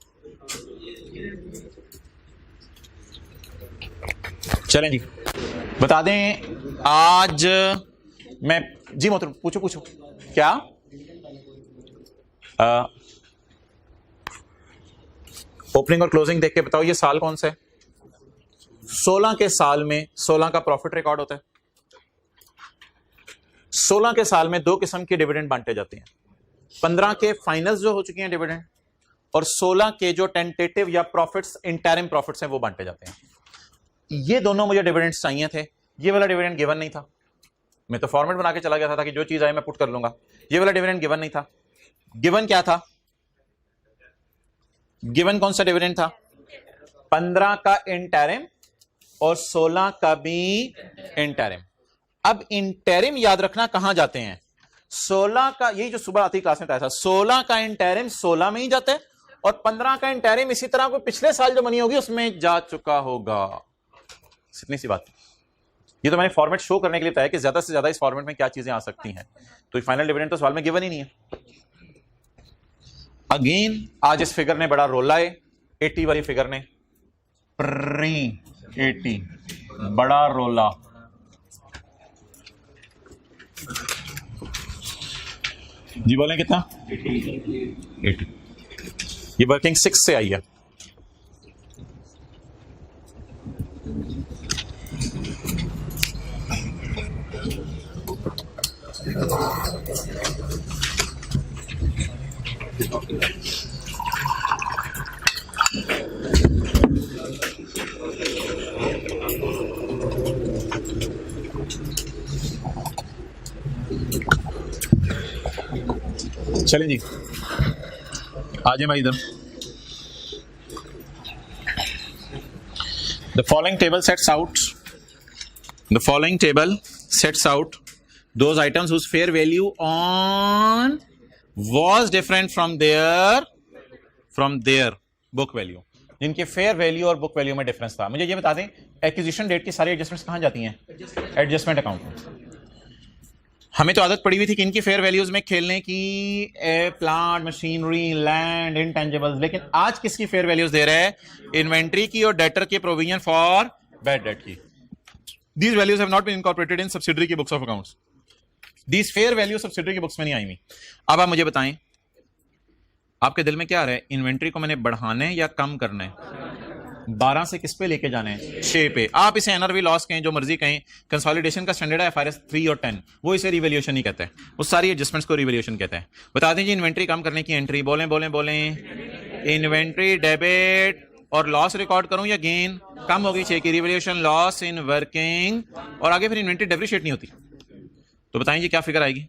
S1: चलें जी, बता दें आज मैं जी मोहतरम पूछो क्या? ओपनिंग और क्लोजिंग देख के बताओ ये साल कौन सा है? 16 के साल में 16 का प्रॉफिट रिकॉर्ड होता है। 16 के साल में दो किस्म के डिविडेंड बांटे जाते हैं। 15 के फाइनल्स जो हो चुके हैं डिविडेंड, और 16 के जो टेंटेटिव या प्रॉफिट्स इंटरिम प्रॉफिट्स हैं वो बांटे जाते हैं। ये दोनों मुझे डिविडेंड्स चाहिए थे। ये वाला डिविडेंड गिवन नहीं था, मैं तो फॉर्मेट बना के चला गया था ताकि जो चीज आए मैं पुट कर लूंगा। ये वाला डिविडेंड गिवन नहीं था। गिवन क्या था? गिवन कौन सा डिविडेंड था? 15 का इंटरिम और 16 का भी इंटरिम। अब इंटरिम याद रखना कहां जाते हैं? 16 का, यही जो सुबह आती क्लास में बताया था, 16 का इंटरिम 16 में ही जाता है, और 15 का इंटरिम इसी तरह को पिछले साल जो मनी होगी उसमें जा चुका होगा। इतनी सी बात। ये तो मैंने फॉर्मेट शो करने के लिए बताया कि ज्यादा से ज्यादा इस फॉर्मेट में क्या चीजें आ सकती हैं। तो फाइनल डिविडेंड तो सवाल में गिवन ही नहीं है। अगेन आज इस फिगर ने बड़ा रोल लाए, 80 वाली फिगर ने प्री 80 बड़ा रोला। जी बोलें कितना? 80। ये वर्किंग 6 से आई है। चलें जी, आ जाए भाई इधर। The following table sets out those items whose fair value on was different from their book value, जिनके फेयर वैल्यू और बुक वैल्यू में डिफरेंस था। मुझे ये बता दें एक्विजिशन डेट की सारी एडजस्टमेंट्स कहां जाती हैं? एडजस्टमेंट अकाउंट में। हमें तो आदत पड़ी हुई थी कि इनकी फेयर वैल्यूज में खेलने की, प्लांट, मशीनरी, लैंड, इनटेंजिबल्स, लेकिन आज किसकी फेयर वैल्यूज दे रहे हैं? इन्वेंट्री की और डेटर की प्रोविजन फॉर बैड डेट की. These values have not been incorporated in subsidiary की books of accounts. These fair values subsidiary की books में नहीं आई हुई. अब आप मुझे बताएं, आपके दिल में क्या आ रहा है? इन्वेंट्री को मैंने बढ़ाना है या कम करना है? 12 से किस पे लेके जाना है? 6 पे. आप इसे एनआरवी लॉस कहें, जो मर्जी कहें, कंसोलिडेशन का स्टैंडर्ड है FRS 3 और 10, वो इसे रिवैल्यूएशन नहीं कहते हैं, वो सारी एडजस्टमेंट्स को रिवैल्यूएशन कहते हैं. बता दें जी, इन्वेंट्री कम करने की एंट्री, बोलें बोलें बोलें. इन्वेंट्री डेबिट और लॉस रिकॉर्ड करूं या गेन? कम होगी 6 की. रिवैल्यूएशन लॉस इन वर्किंग, और आगे फिर इन्वेंट्री डेप्रिशिएट नहीं होती. तो बताएं जी क्या फिगर आएगी?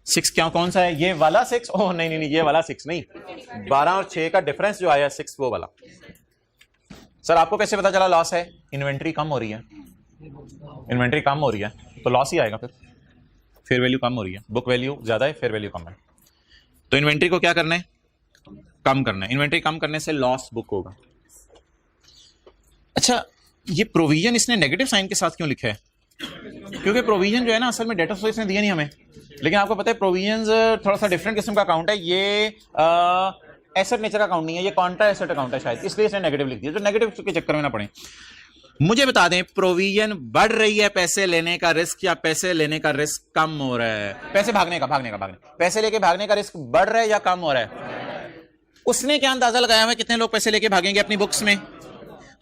S1: 6 क्या, कौन सा है? ये वाला 6? ओह नहीं नहीं नहीं, ये वाला 6 नहीं. 12 और 6 का डिफरेंस जो आया 6 वो वाला. सर आपको कैसे पता चला लॉस है? इन्वेंट्री कम हो रही है. इन्वेंट्री कम हो रही है तो लॉस ही आएगा. फिर फेयर वैल्यू कम हो रही है, बुक वैल्यू ज्यादा है, फेयर वैल्यू कम है. तो इन्वेंट्री को क्या करना है? कम करना है. इन्वेंट्री कम करने से लॉस बुक होगा. अच्छा, ये प्रोविजन इसने नेगेटिव साइन के साथ क्यों लिखा है? क्योंकि प्रोविजन जो है ना, असल में डेटा इसने दिया नहीं हमें, लेकिन आपको पता है प्रोविजन थोड़ा सा डिफरेंट किस्म का अकाउंट है. ये एसेट नेचर का अकाउंट नहीं है, ये कॉन्ट्रा एसेट अकाउंट है शायद, इसलिए इसने नेगेटिव लिख दिया. तो नेगेटिव के चक्कर में ना पड़े. मुझे बता दें, प्रोविजन बढ़ रही है पैसे लेने का रिस्क या पैसे लेने का रिस्क कम हो रहा है? पैसे भागने का पैसे लेके भागने का रिस्क बढ़ रहा है या कम हो रहा है? उसने क्या अंदाजा लगाया हुआ कितने लोग पैसे लेके भागेंगे अपनी बुक्स में?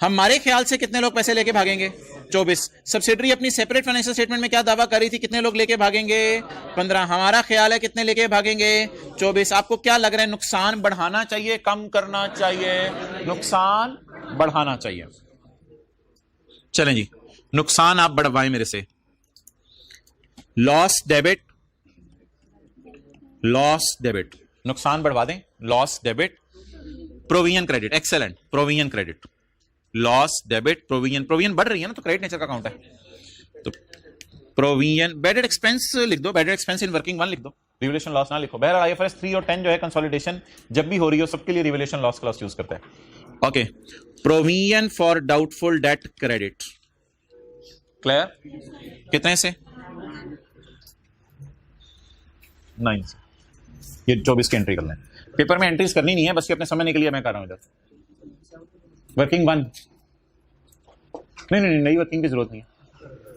S1: हमारे ख्याल से कितने लोग पैसे लेके भागेंगे? 24. सब्सिडरी अपनी सेपरेट फाइनेंशियल स्टेटमेंट में क्या दावा कर रही थी, कितने लोग लेके भागेंगे? 15. हमारा ख्याल है कितने लेके भागेंगे? 24. आपको क्या लग रहा है, नुकसान बढ़ाना चाहिए, कम करना चाहिए? नुकसान बढ़ाना चाहिए. चलें जी, नुकसान आप बढ़वाएं मेरे से. लॉस डेबिट, नुकसान बढ़वा दें. Loss debit, provision credit. Excellent. Provision credit, loss debit, provision. Provision बढ़ रही है ना, तो क्रेडिट नेचर का अकाउंट है. तो प्रोविजन, बैडेड एक्सपेंस लिख दो, बैडेड एक्सपेंस इन वर्किंग 1 लिख दो, रिवैल्यूएशन लॉस ना लिखो. बहरहाल IFRS 3 और 10 जो है कंसोलिडेशन जब भी हो रही हो सबके लिए रिवैल्यूएशन लॉस क्लॉज यूज करता है. Okay. Provision for doubtful debt credit. Clear? कितने से? 9 से. ये 24 की एंट्री कर लें. पेपर में एंट्रीज करनी नहीं है, बस ये अपने समझने के लिए मैं कर रहा हूं. इधर वर्किंग 1 नहीं, नई वर्किंग की जरूरत नहीं है,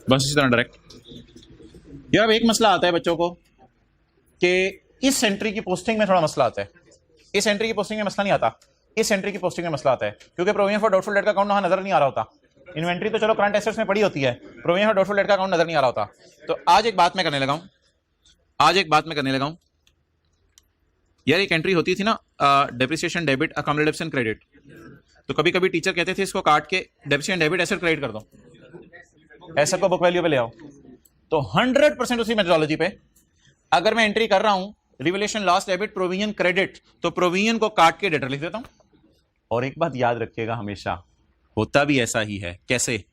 S1: बस इसी तरह डायरेक्ट. यार अब एक मसला आता है बच्चों को कि इस एंट्री की पोस्टिंग में थोड़ा मसला आता है. इस एंट्री की पोस्टिंग में मसला नहीं आता, इस एंट्री की पोस्टिंग में मसला आता है, क्योंकि प्रोविजन फॉर डाउटफुल डेट का अकाउंट वहां नजर नहीं आ रहा होता. इन्वेंट्री तो चलो करंट एसेट्स में पड़ी होती है, प्रोविजन फॉर डाउटफुल डेट का अकाउंट नजर नहीं आ रहा होता. तो आज एक बात मैं करने लगा हूं. यार एक एंट्री होती थी ना, डेप्रिसिएशन डेबिट, अकोमोडेशन क्रेडिट. तो कभी कभी टीचर कहते थे इसको काट के डेप्रिसिएशन डेबिट एसेट क्रेडिट कर दो, एसेट को बुक वैल्यू पे ले आओ. तो 100% उसी मेथोडोलॉजी पे अगर मैं एंट्री कर रहा हूं revaluation loss debit provision credit, तो प्रोविजन को काट के डेटर लिख देता हूं. और एक बात याद रखिएगा, हमेशा होता भी ऐसा ही है. कैसे?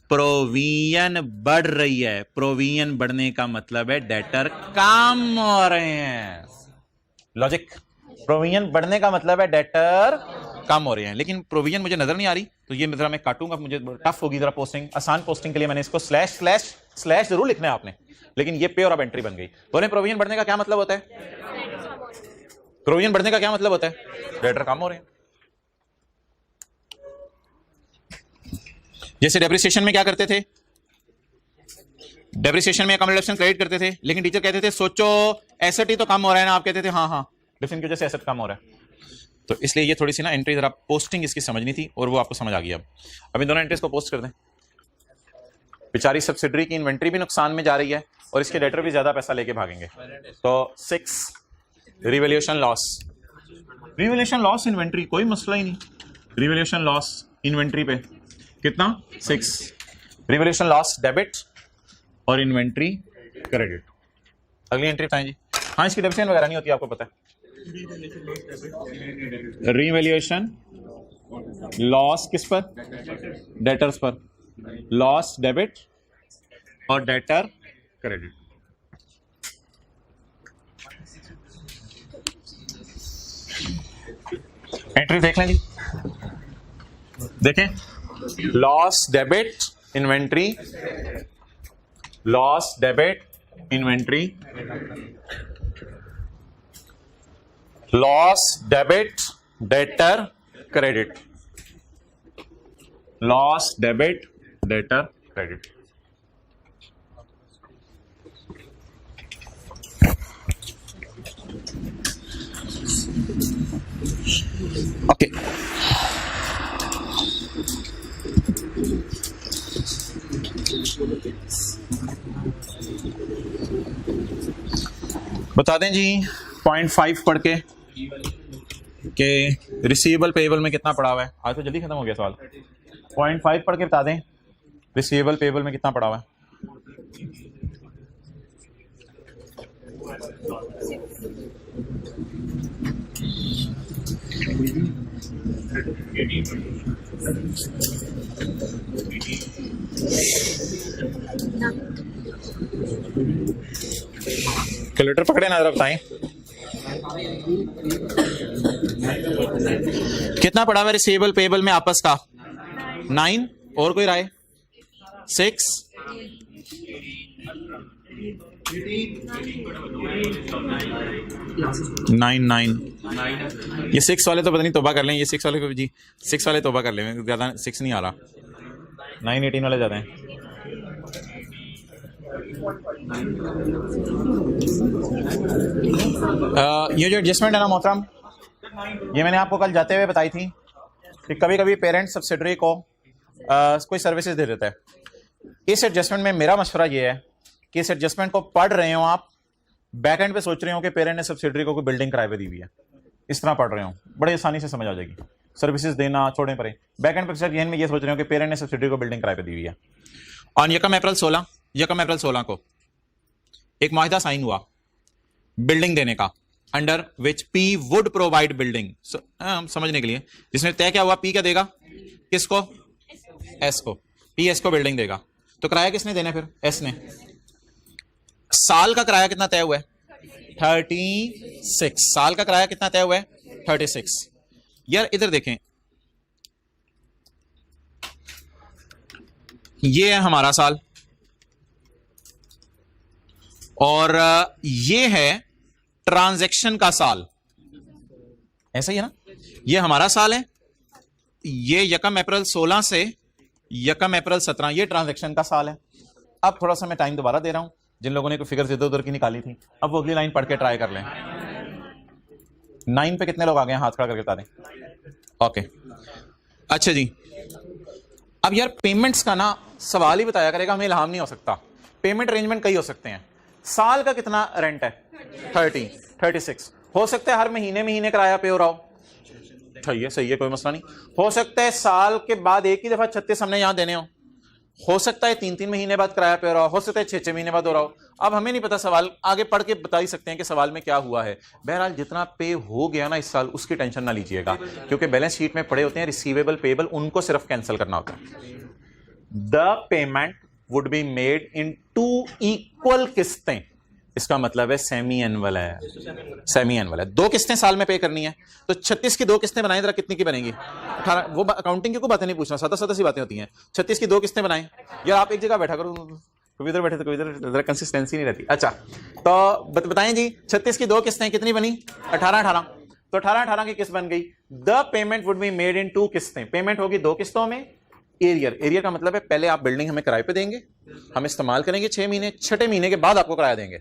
S1: प्रोविजन बढ़ रही है, प्रोविजन बढ़ने का मतलब है डेटर कम हो रहे हैं. लॉजिक, प्रोविजन बढ़ने का मतलब है डेटर कम हो रहे हैं, लेकिन प्रोविजन मुझे नजर नहीं आ रही, तो ये जरा मैं काटूंगा, मुझे टफ होगी जरा पोस्टिंग. आसान पोस्टिंग के लिए मैंने इसको स्लैश जरूर लिखना है आपने, लेकिन ये पे और अब एंट्री बन गई. बोले प्रोविजन बढ़ने का क्या मतलब होता है? प्रोविजन बढ़ने का क्या मतलब होता है? डेटर कम हो रहे हैं. जैसे डेप्रिसिएशन में क्या करते थे? डेप्रिसिएशन में अकोमोडेशन क्रेडिट करते थे, लेकिन टीचर कहते थे सोचो एसेट ही तो कम हो रहा है ना. आप कहते थे हाँ डिफरेंट की वजह से एसेट कम हो रहा है. तो इसलिए ये थोड़ी सी ना एंट्री जरा पोस्टिंग इसकी समझनी थी, और वो आपको समझ आ गई. अब इन दोनों एंट्रीज को पोस्ट कर दें. बेचारी सब्सिडरी की इन्वेंट्री भी नुकसान में जा रही है और इसके डेटर भी ज्यादा पैसा लेके भागेंगे. तो 6 रिवैल्यूएशन लॉस इन्वेंट्री, कोई मसला ही नहीं. रिवैल्यूएशन लॉस इन्वेंट्री पे कितना? 6. रिवैल्यूएशन लॉस डेबिट और इन्वेंट्री क्रेडिट. अगली एंट्री बताएं जी. हाँ, इसकी डेबिशन वगैरह नहीं होती, आपको पता है. रिवैल्यूएशन लॉस किस पर? डेटर्स पर. लॉस डेबिट और डेटर क्रेडिट. एंट्री देख लें जी, देखें. Loss debit inventory, loss debit inventory, loss debit debtor credit, loss debit debtor credit. Okay बता दें जी 0.5 पढ़ के रिसीवेबल पेएबल में कितना पड़ा हुआ है। आज तो जल्दी खत्म हो गया सवाल। 0.5 पढ़ के बता दें रिसीवेबल पेएबल में कितना पड़ा हुआ है। कैलकुलेटर पकड़े ना, जरा बताएं कितना पड़ा हुआ रिसीवेबल पेएबल में आपस का। 9 और कोई राय? 6 9 ये 6 वाले तो पता नहीं तौबा कर लें, ये 6 वाले को जी 6 वाले तौबा कर लें, ज्यादा 6 नहीं आ रहा। 9 18 वाले ज्यादा हैं। ये जो एडजस्टमेंट है ना मोहतरम, ये मैंने आपको कल जाते हुए बताई थी कि कभी कभी पेरेंट सब्सिडरी को कोई सर्विसेज दे देता है। इस एडजस्टमेंट में मेरा मशवरा ये है कि इस एडजस्टमेंट को पढ़ रहे हो आप, बैक एंड पे सोच रहे हो कि पेरेंट ने सब्सिडरी को कोई बिल्डिंग किराए पे दी हुई है, इस तरह पढ़ रहे हो, बड़े आसानी से समझ आ जाएगी। सर्विसेज देना छोड़ने पड़े, बैक एंड पे में ये सोच रहे हो कि पेरेंट ने सब्सिडरी को बिल्डिंग किराए पे दी हुई है। और यकम अप्रैल 16 को एक मुआहिदा साइन हुआ बिल्डिंग देने का, under which P would provide building, समझने के लिए, जिसमें तय क्या हुआ, पी क्या देगा किसको, एस को, पी एस को बिल्डिंग देगा। तो किराया किसने देना फिर, एस ने। साल का किराया कितना तय हुआ है, 36। साल का किराया कितना तय हुआ है, 36। यार इधर देखें, ये है हमारा साल और ये है ट्रांजैक्शन का साल, ऐसा ही है ना। ये हमारा साल है, ये यकम अप्रैल 16 से यकम अप्रैल 17 ये ट्रांजैक्शन का साल है। अब थोड़ा सा मैं टाइम दोबारा दे रहा हूं, जिन लोगों ने कोई फिगर इधर उधर की निकाली थी, अब वो अगली लाइन पढ़ के ट्राई कर लें। 9 पे कितने लोग आ गए, हाथ खड़ा करके बता दें। ओके अच्छा जी, अब यार पेमेंट्स का ना सवाल ही बताया करेगा, हमें इल्हाम नहीं हो सकता। पेमेंट अरेंजमेंट कई हो सकते हैं। साल का कितना रेंट है, 36। हो सकता है हर महीने किराया पे हो रहा हो, सही है, कोई मसला नहीं। हो सकता है साल के बाद एक ही दफा 36 हमने यहां देने हो सकता है 3 महीने बाद किराया पे हो रहा हो सकता है 6 महीने बाद हो रहा हो। अब हमें नहीं पता, सवाल आगे पढ़ के बता ही सकते हैं कि सवाल में क्या हुआ है। बहरहाल जितना पे हो गया ना इस साल, उसकी टेंशन ना लीजिएगा, क्योंकि बैलेंस शीट में पड़े होते हैं रिसीवेबल पेएबल, उनको सिर्फ कैंसिल करना होता है। The payment would be made in 2 equal किस्तें, इसका मतलब है सेमी एनुअल है, 2 किस्तें साल में पे करनी है। तो 36 की 2 किस्तें बनाएं, जरा कितनी की बनेगी, 18। वो अकाउंटिंग की कोई बातें नहीं पूछना, सादा सी बातें होती हैं। 36 की 2 किस्तें बनाएं। यार आप एक जगह बैठा करो, कभी इधर बैठे तो कभी इधर, जरा कंसिस्टेंसी नहीं रहती। अच्छा तो बताएं जी, 36 की 2 किस्तें कितनी बनी, 18। तो 18 की किस्त बन गई। The payment would be made in 2 किस्तें, पेमेंट होगी 2 किस्तों में। एरियर का मतलब है पहले आप बिल्डिंग हमें किराए पे देंगे, हम इस्तेमाल करेंगे 6 महीने, 6ठे महीने के बाद आपको किराया देंगे।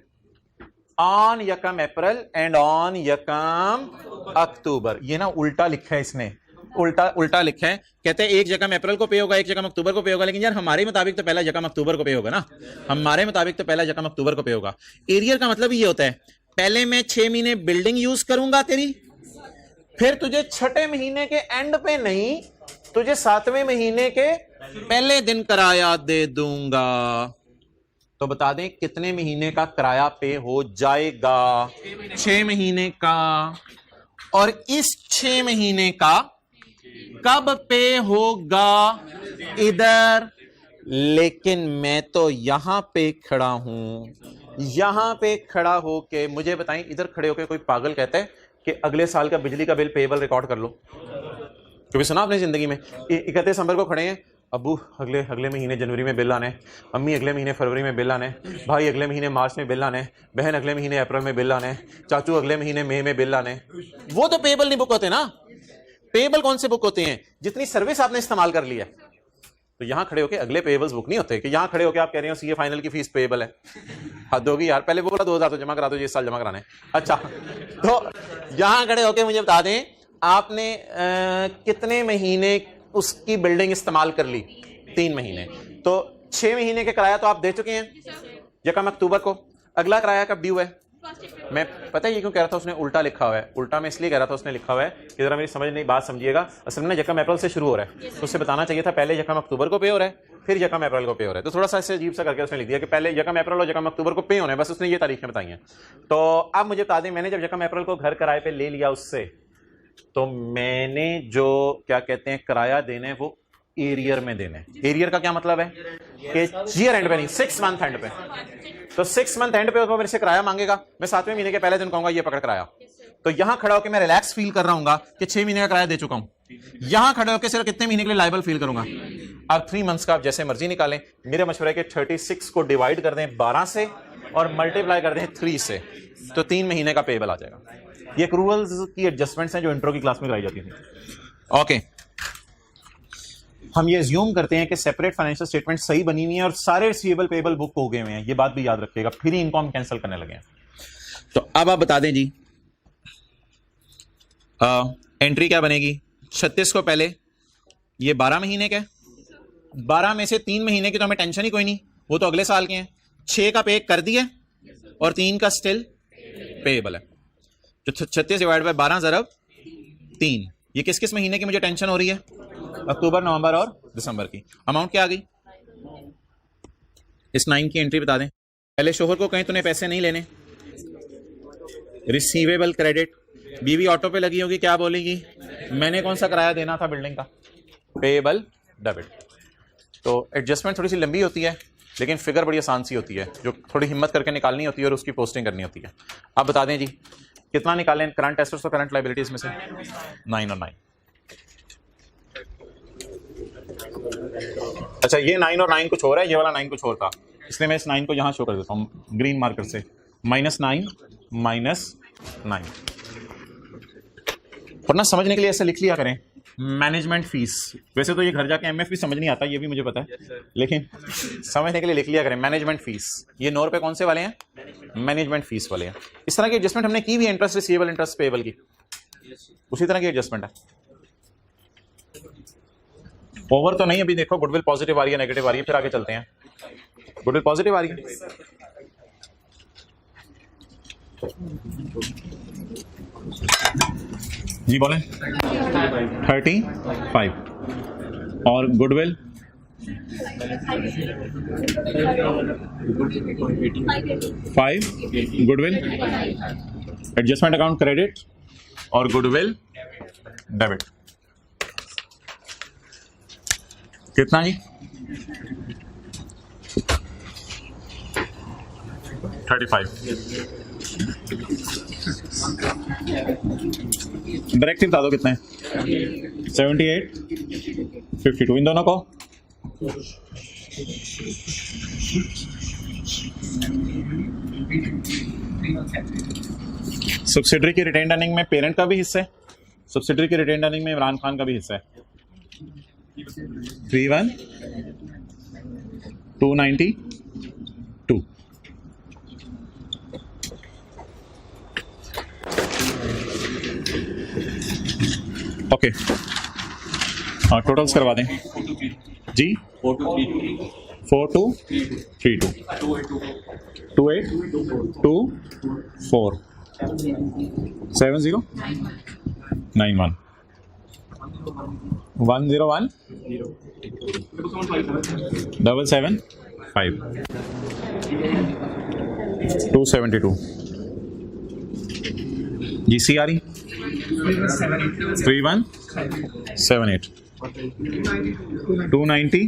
S1: ऑन यकम अप्रैल एंड ऑन यकम अक्टूबर। ये ना उल्टा लिखा है इसने, उल्टा लिखा है। कहते हैं 1 यकम अप्रैल को पे होगा, 1 यकम अक्टूबर को पे होगा, लेकिन यार हमारे मुताबिक तो पहला यकम अक्टूबर को पे होगा ना, हमारे मुताबिक तो पहला यकम अक्टूबर को पे होगा। एरियर का मतलब ये होता है पहले मैं 6 महीने बिल्डिंग यूज करूंगा तेरी, फिर तुझे 6ठे महीने के एंड पे नहीं, तुझे 7वें महीने के पहले दिन किराया दे दूंगा। तो बता दें कितने महीने का किराया पे हो जाएगा, 6 महीने का। और इस 6 महीने का कब पे होगा, इधर। लेकिन मैं तो यहां पे खड़ा हूं, यहां पे खड़ा होके मुझे बताएं, इधर खड़े होके कोई पागल कहता है कि अगले साल का बिजली का बिल पेएबल रिकॉर्ड कर लो। कभी सुना आपने जिंदगी में? 31 दिसंबर को खड़े हैं, अबू अगले महीने जनवरी में बिल आने, अम्मी अगले महीने फरवरी में बिल आने, भाई अगले महीने मार्च में बिल आने, बहन अगले महीने अप्रैल में बिल आने, चाचू अगले महीने मई में बिल आने। वो तो पेबल नहीं बुक होते ना। पेबल कौन से बुक होते हैं? जितनी सर्विस आपने इस्तेमाल कर ली है। तो यहां खड़े होके अगले पेबल्स बुक नहीं होते कि यहां खड़े होके आप कह रहे हो सीए फाइनल की फीस पेबल है। हद होगी यार, पहले वो बोला 2000 तो जमा करा दो, इस साल जमा कराने। अच्छा, तो यहां खड़े होके मुझे बता दें आपने कितने महीने उसकी बिल्डिंग इस्तेमाल कर ली? 3 महीने। तो 6 महीने के किराया तो आप दे चुके हैं यकम अक्टूबर को। अगला किराया कब ड्यू है? मैं पता है ये क्यों कह रहा था, उसने उल्टा लिखा हुआ है। उल्टा मैं इसलिए कह रहा था, उसने लिखा हुआ है कि जरा मेरी समझ नहीं, बात समझिएगा। असल में यकम अप्रैल से शुरू हो रहा है, तो उससे बताना चाहिए था पहले यकम अक्टूबर को पे हो रहा है, फिर यकम अप्रैल को पे हो रहा है। तो थोड़ा सा ऐसे अजीब सा करके उसने लिख दिया कि पहले यकम अप्रैल और यकम अक्टूबर को पे होना है, बस उसने ये तारीखें बताई हैं। तो अब मुझे बता दें, मैंने जब यकम अप्रैल को घर किराए पे ले लिया उससे, तो मैंने जो क्या कहते हैं किराया देना है वो एरियर में देना है। एरियर का क्या मतलब है कि ईयर एंड पे नहीं, 6 मंथ एंड पे। तो 6 मंथ एंड पे वो मेरे से किराया मांगेगा, मैं 7वें महीने के पहले दिन कहूंगा ये पकड़ किराया। तो यहां खड़ा होकर मैं रिलैक्स फील कर रहा हूं कि 6 महीने का किराया दे चुका हूं। यहां खड़े होकर सिर्फ कितने महीने के लिए लायबल फील करूंगा? अब 3 मंथ्स का आप जैसे मर्जी निकालें। मेरा मशवरा है कि 36 को डिवाइड कर दें 12 से और मल्टीप्लाई कर दें 3 से, तो 3 महीने का पेबल आ जाएगा। ये एक्रूवल्स की एडजस्टमेंट्स हैं जो इंट्रो की क्लास में कराई जाती थी। ओके, हम ये अज्यूम करते हैं कि सेपरेट फाइनेंशियल स्टेटमेंट सही बनी हुई है और सारे रिसीवेबल पेबल बुक हो गए हुए हैं। ये बात भी याद रखिएगा, फिर ही इनको हम कैंसिल करने लगे हैं। तो अब आप बता दें जी, एंट्री क्या बनेगी? 36 को पहले ये 12 महीने के, 12 में से 3 महीने की तो हमें टेंशन ही कोई नहीं, वो तो अगले साल के हैं। 6 का पे कर दिया और 3 का स्टिल पेएबल है। तो 36 डिवाइड बाय 12 ज़रब 3, ये किस किस महीने की मुझे टेंशन हो रही है? अक्टूबर, नवंबर और दिसंबर की। अमाउंट क्या आ गई? इस 9 की एंट्री बता दें। पहले शोहर को कहीं तूने पैसे नहीं लेने, रिसीवेबल क्रेडिट। बीवी ऑटो पे लगी होगी, क्या बोलेगी? मैंने कौन सा किराया देना था बिल्डिंग का? Payable debit. तो एडजस्टमेंट थोड़ी सी लंबी होती है लेकिन फिगर बड़ी आसान सी होती है, जो थोड़ी हिम्मत करके निकालनी होती है और उसकी पोस्टिंग करनी होती है। आप बता दें जी कितना निकालें करंट एसेट्स और करंट लायबिलिटीज में से? 9 और 9। अच्छा, ये 9 और 9 कुछ और है, ये वाला 9 कुछ और था, इसलिए मैं इस 9 को यहां शो कर देता हूं ग्रीन मार्कर से। -9 -9। और ना समझने के लिए ऐसे लिख लिया करें, मैनेजमेंट फीस। वैसे तो ये घर जाके एमएफ भी समझ नहीं आता, ये भी मुझे पता है, लेकिन समझने के लिए लिख लिया करें मैनेजमेंट फीस। ये 9 रुपए कौन से वाले हैं? मैनेजमेंट फीस वाले हैं। इस तरह की एडजस्टमेंट हमने की भी, इंटरेस्ट रिसीवेबल, इंटरेस्ट पेएबल की, उसी तरह की एडजस्टमेंट है। ओवर तो नहीं, अभी देखो गुडविल पॉजिटिव आ रही है, नेगेटिव आ रही है, फिर आगे चलते हैं। गुडविल पॉजिटिव आ रही है, जी बोलें। 35 और goodwill 5, goodwill adjustment account credit और गुडविल डेबिट। कितना जी? 35। डायरेक्टिव बता दो कितने हैं? 78, 52। इन दोनों को सब्सिडरी की रिटेन अर्निंग में पेरेंट का भी हिस्सा है, सब्सिडरी की रिटेन अर्निंग में इमरान खान का भी हिस्सा है। 31, 292। ओके, हाँ टोटल्स करवा दें जी। 4232 2824 7091 101 775 272 GC आ रही 3178 290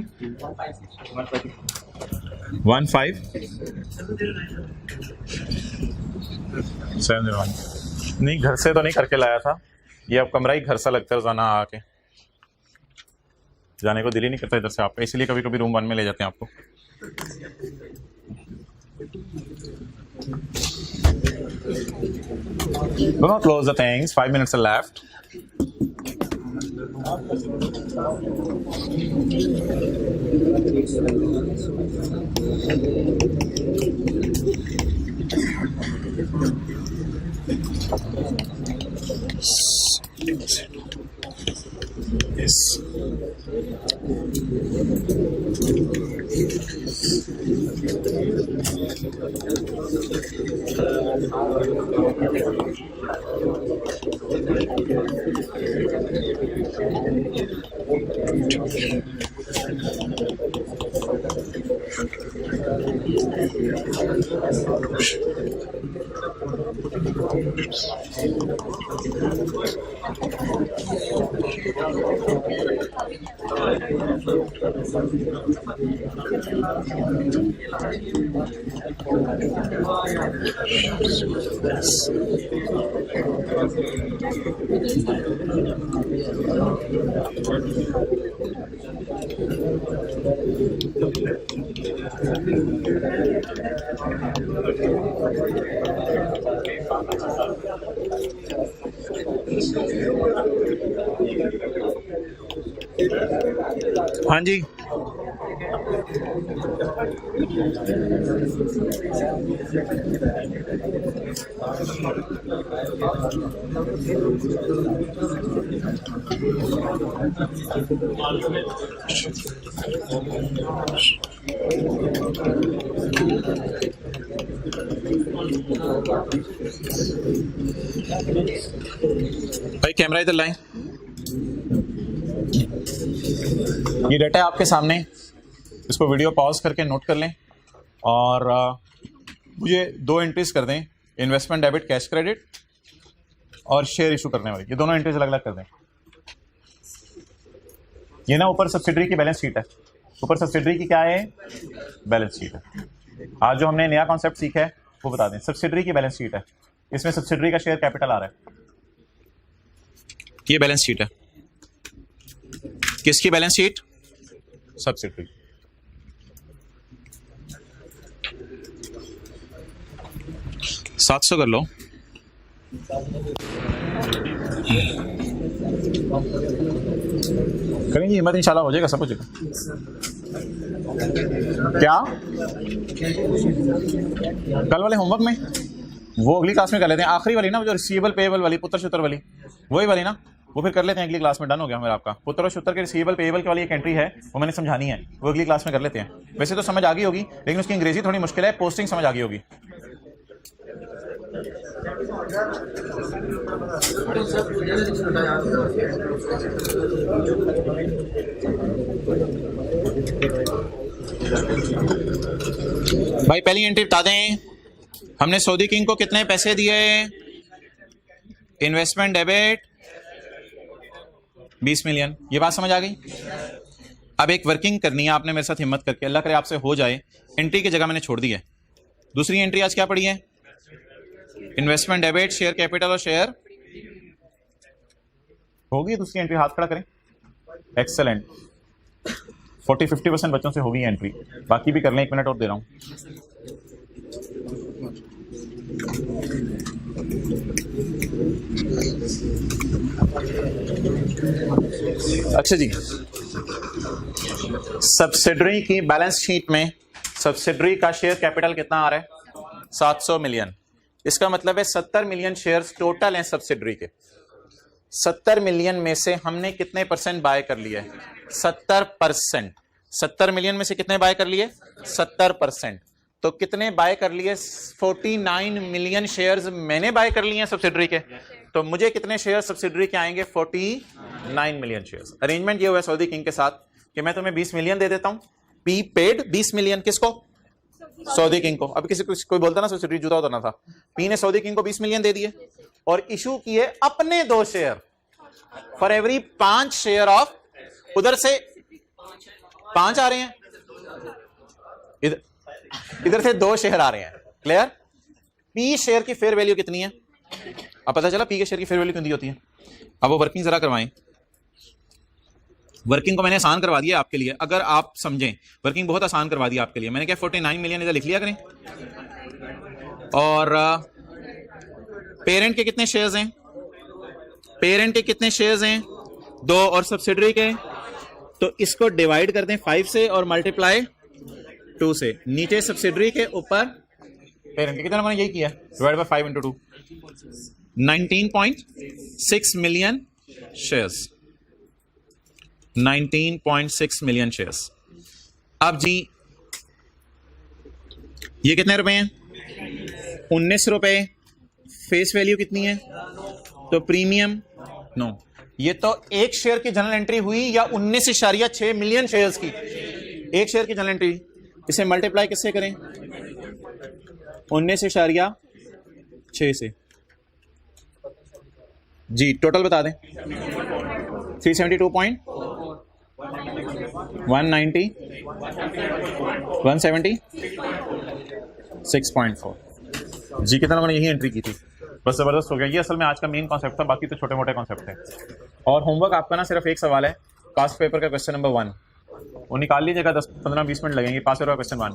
S1: 15 नहीं, घर से तो नहीं करके लाया था, ये अब कमरा ही घर सा लगता है रोजाना आके। जाने को दिल ही नहीं करता इधर से आपका, इसलिए कभी कभी रूम 1 में ले जाते हैं आपको। Do not close the things. 5 minutes are left. Yes. हाँ जी, भाई कैमरा इधर लाएं। ये डाटा है आपके सामने, इसको वीडियो पॉज करके नोट कर लें और मुझे 2 एंट्रीज कर दें, इन्वेस्टमेंट डेबिट कैश क्रेडिट और शेयर इशू करने वाली, ये दोनों एंट्रीज अलग अलग कर दें। ये ना ऊपर सब्सिडरी की बैलेंस शीट है, ऊपर सब्सिडरी की क्या है, बैलेंस शीट है। आज जो हमने नया कॉन्सेप्ट सीखा है वो बता दें। सब्सिडरी की बैलेंस शीट है, इसमें सब्सिडरी का शेयर कैपिटल आ रहा है, ये बैलेंस शीट है। किसकी बैलेंस शीट, सब्सिडरी। $700 कर लो। करेंगे हिम्मत, इंशाल्लाह हो जाएगा, सब हो जाएगा। क्या कल वाले होमवर्क में, वो अगली क्लास में कर लेते हैं। आखिरी वाली ना, जो रिसीवेबल पेएबल वाली, पुत्र शुतर वाली, वही वाली ना, वो फिर कर लेते हैं अगली क्लास में। डन हो गया मेरा आपका। पुत्र और शुतर के रिसीवेबल पेएबल की वाली एक एंट्री है, वो मैंने समझानी है, वो अगली क्लास में कर लेते हैं। वैसे तो समझ आ गई होगी, लेकिन उसकी अंग्रेजी थोड़ी मुश्किल है, पोस्टिंग समझ आ गई होगी। भाई पहली एंट्री बता दें, हमने सऊदी किंग को कितने पैसे दिए, इन्वेस्टमेंट डेबिट 20 मिलियन। ये बात समझ आ गई। अब एक वर्किंग करनी है आपने मेरे साथ हिम्मत करके, अल्लाह करे आपसे हो जाए। एंट्री की जगह मैंने छोड़ दी है। दूसरी एंट्री आज क्या पड़ी है, इन्वेस्टमेंट डेबिट, शेयर कैपिटल और शेयर होगी। दूसरी एंट्री हाथ खड़ा करें, एक्सेलेंट। 40-50% बच्चों से होगी एंट्री, बाकी भी कर लें। 1 मिनट और दे रहा हूं। अच्छा जी, सब्सिडरी की बैलेंस शीट में सब्सिडरी का शेयर कैपिटल कितना आ रहा है, 700 मिलियन। इसका मतलब है 70 मिलियन शेयर्स टोटल हैं सब्सिडरी के। 70 मिलियन में से हमने कितने परसेंट बाय कर लिए, 70%। 70 मिलियन में से कितने बाय कर लिए, 70%। तो कितने बाय कर लिए, 49 मिलियन शेयर्स मैंने बाय कर लिए हैं सब्सिडरी के। तो मुझे कितने शेयर सब्सिडरी के आएंगे, 49 मिलियन शेयर्स। अरेंजमेंट ये हुआ है सऊदी किंग के साथ कि मैं तुम्हें 20 मिलियन दे देता हूं। पी पेड 20 मिलियन, किसको, सऊदी किंग को। अब किसी कोई बोलता ना सब्सिडरी जुदा होता ना था, पी ने सऊदी किंग को 20 मिलियन दे दिए और इशू किए अपने 2 share for every 5 share of, उधर से 5 आ रहे हैं, इधर से 2 शेयर आ रहे हैं। क्लियर। पी शेयर की फेयर वैल्यू कितनी है, अब पता चला पी के शेयर की फेयर वैल्यू कितनी होती है। अब वो वर्किंग जरा करवाएं। वर्किंग को मैंने आसान करवा दिया आपके लिए, अगर आप समझें वर्किंग बहुत आसान करवा दी आपके लिए। मैंने क्या 49 मिलियन इधर लिख लिया करें। और पेरेंट के कितने शेयर्स हैं, पेरेंट के कितने शेयर्स हैं 2 और सब्सिडरी के, तो इसको डिवाइड कर दें 5 से और मल्टीप्लाई 2 से, नीचे सब्सिडरी के ऊपर पेरेंट के। कितना मैंने यही किया, divide by 5 into 2, 19.6 million shares, 19.6 million shares. अब जी ये कितने रुपए हैं, 19 रुपए। फेस वैल्यू कितनी है, तो प्रीमियम नो, ये तो एक शेयर की जनरल एंट्री हुई या 19.6 मिलियन शेयर्स की, एक शेयर की जनरल एंट्री। इसे मल्टीप्लाई किससे करें, 19.6 से जी, टोटल बता दें 372.190 176.4 जी। कितना मैंने यही एंट्री की थी, बस जबरदस्त हो गया। ये असल में आज का मेन कॉन्सेप्ट था, बाकी तो छोटे मोटे कॉन्सेप्ट है। और होमवर्क आपका ना सिर्फ एक सवाल है, पास पेपर का क्वेश्चन नंबर 1, वो निकाल लीजिएगा, 10-15-20 मिनट लगेंगे। पास पेपर का क्वेश्चन 1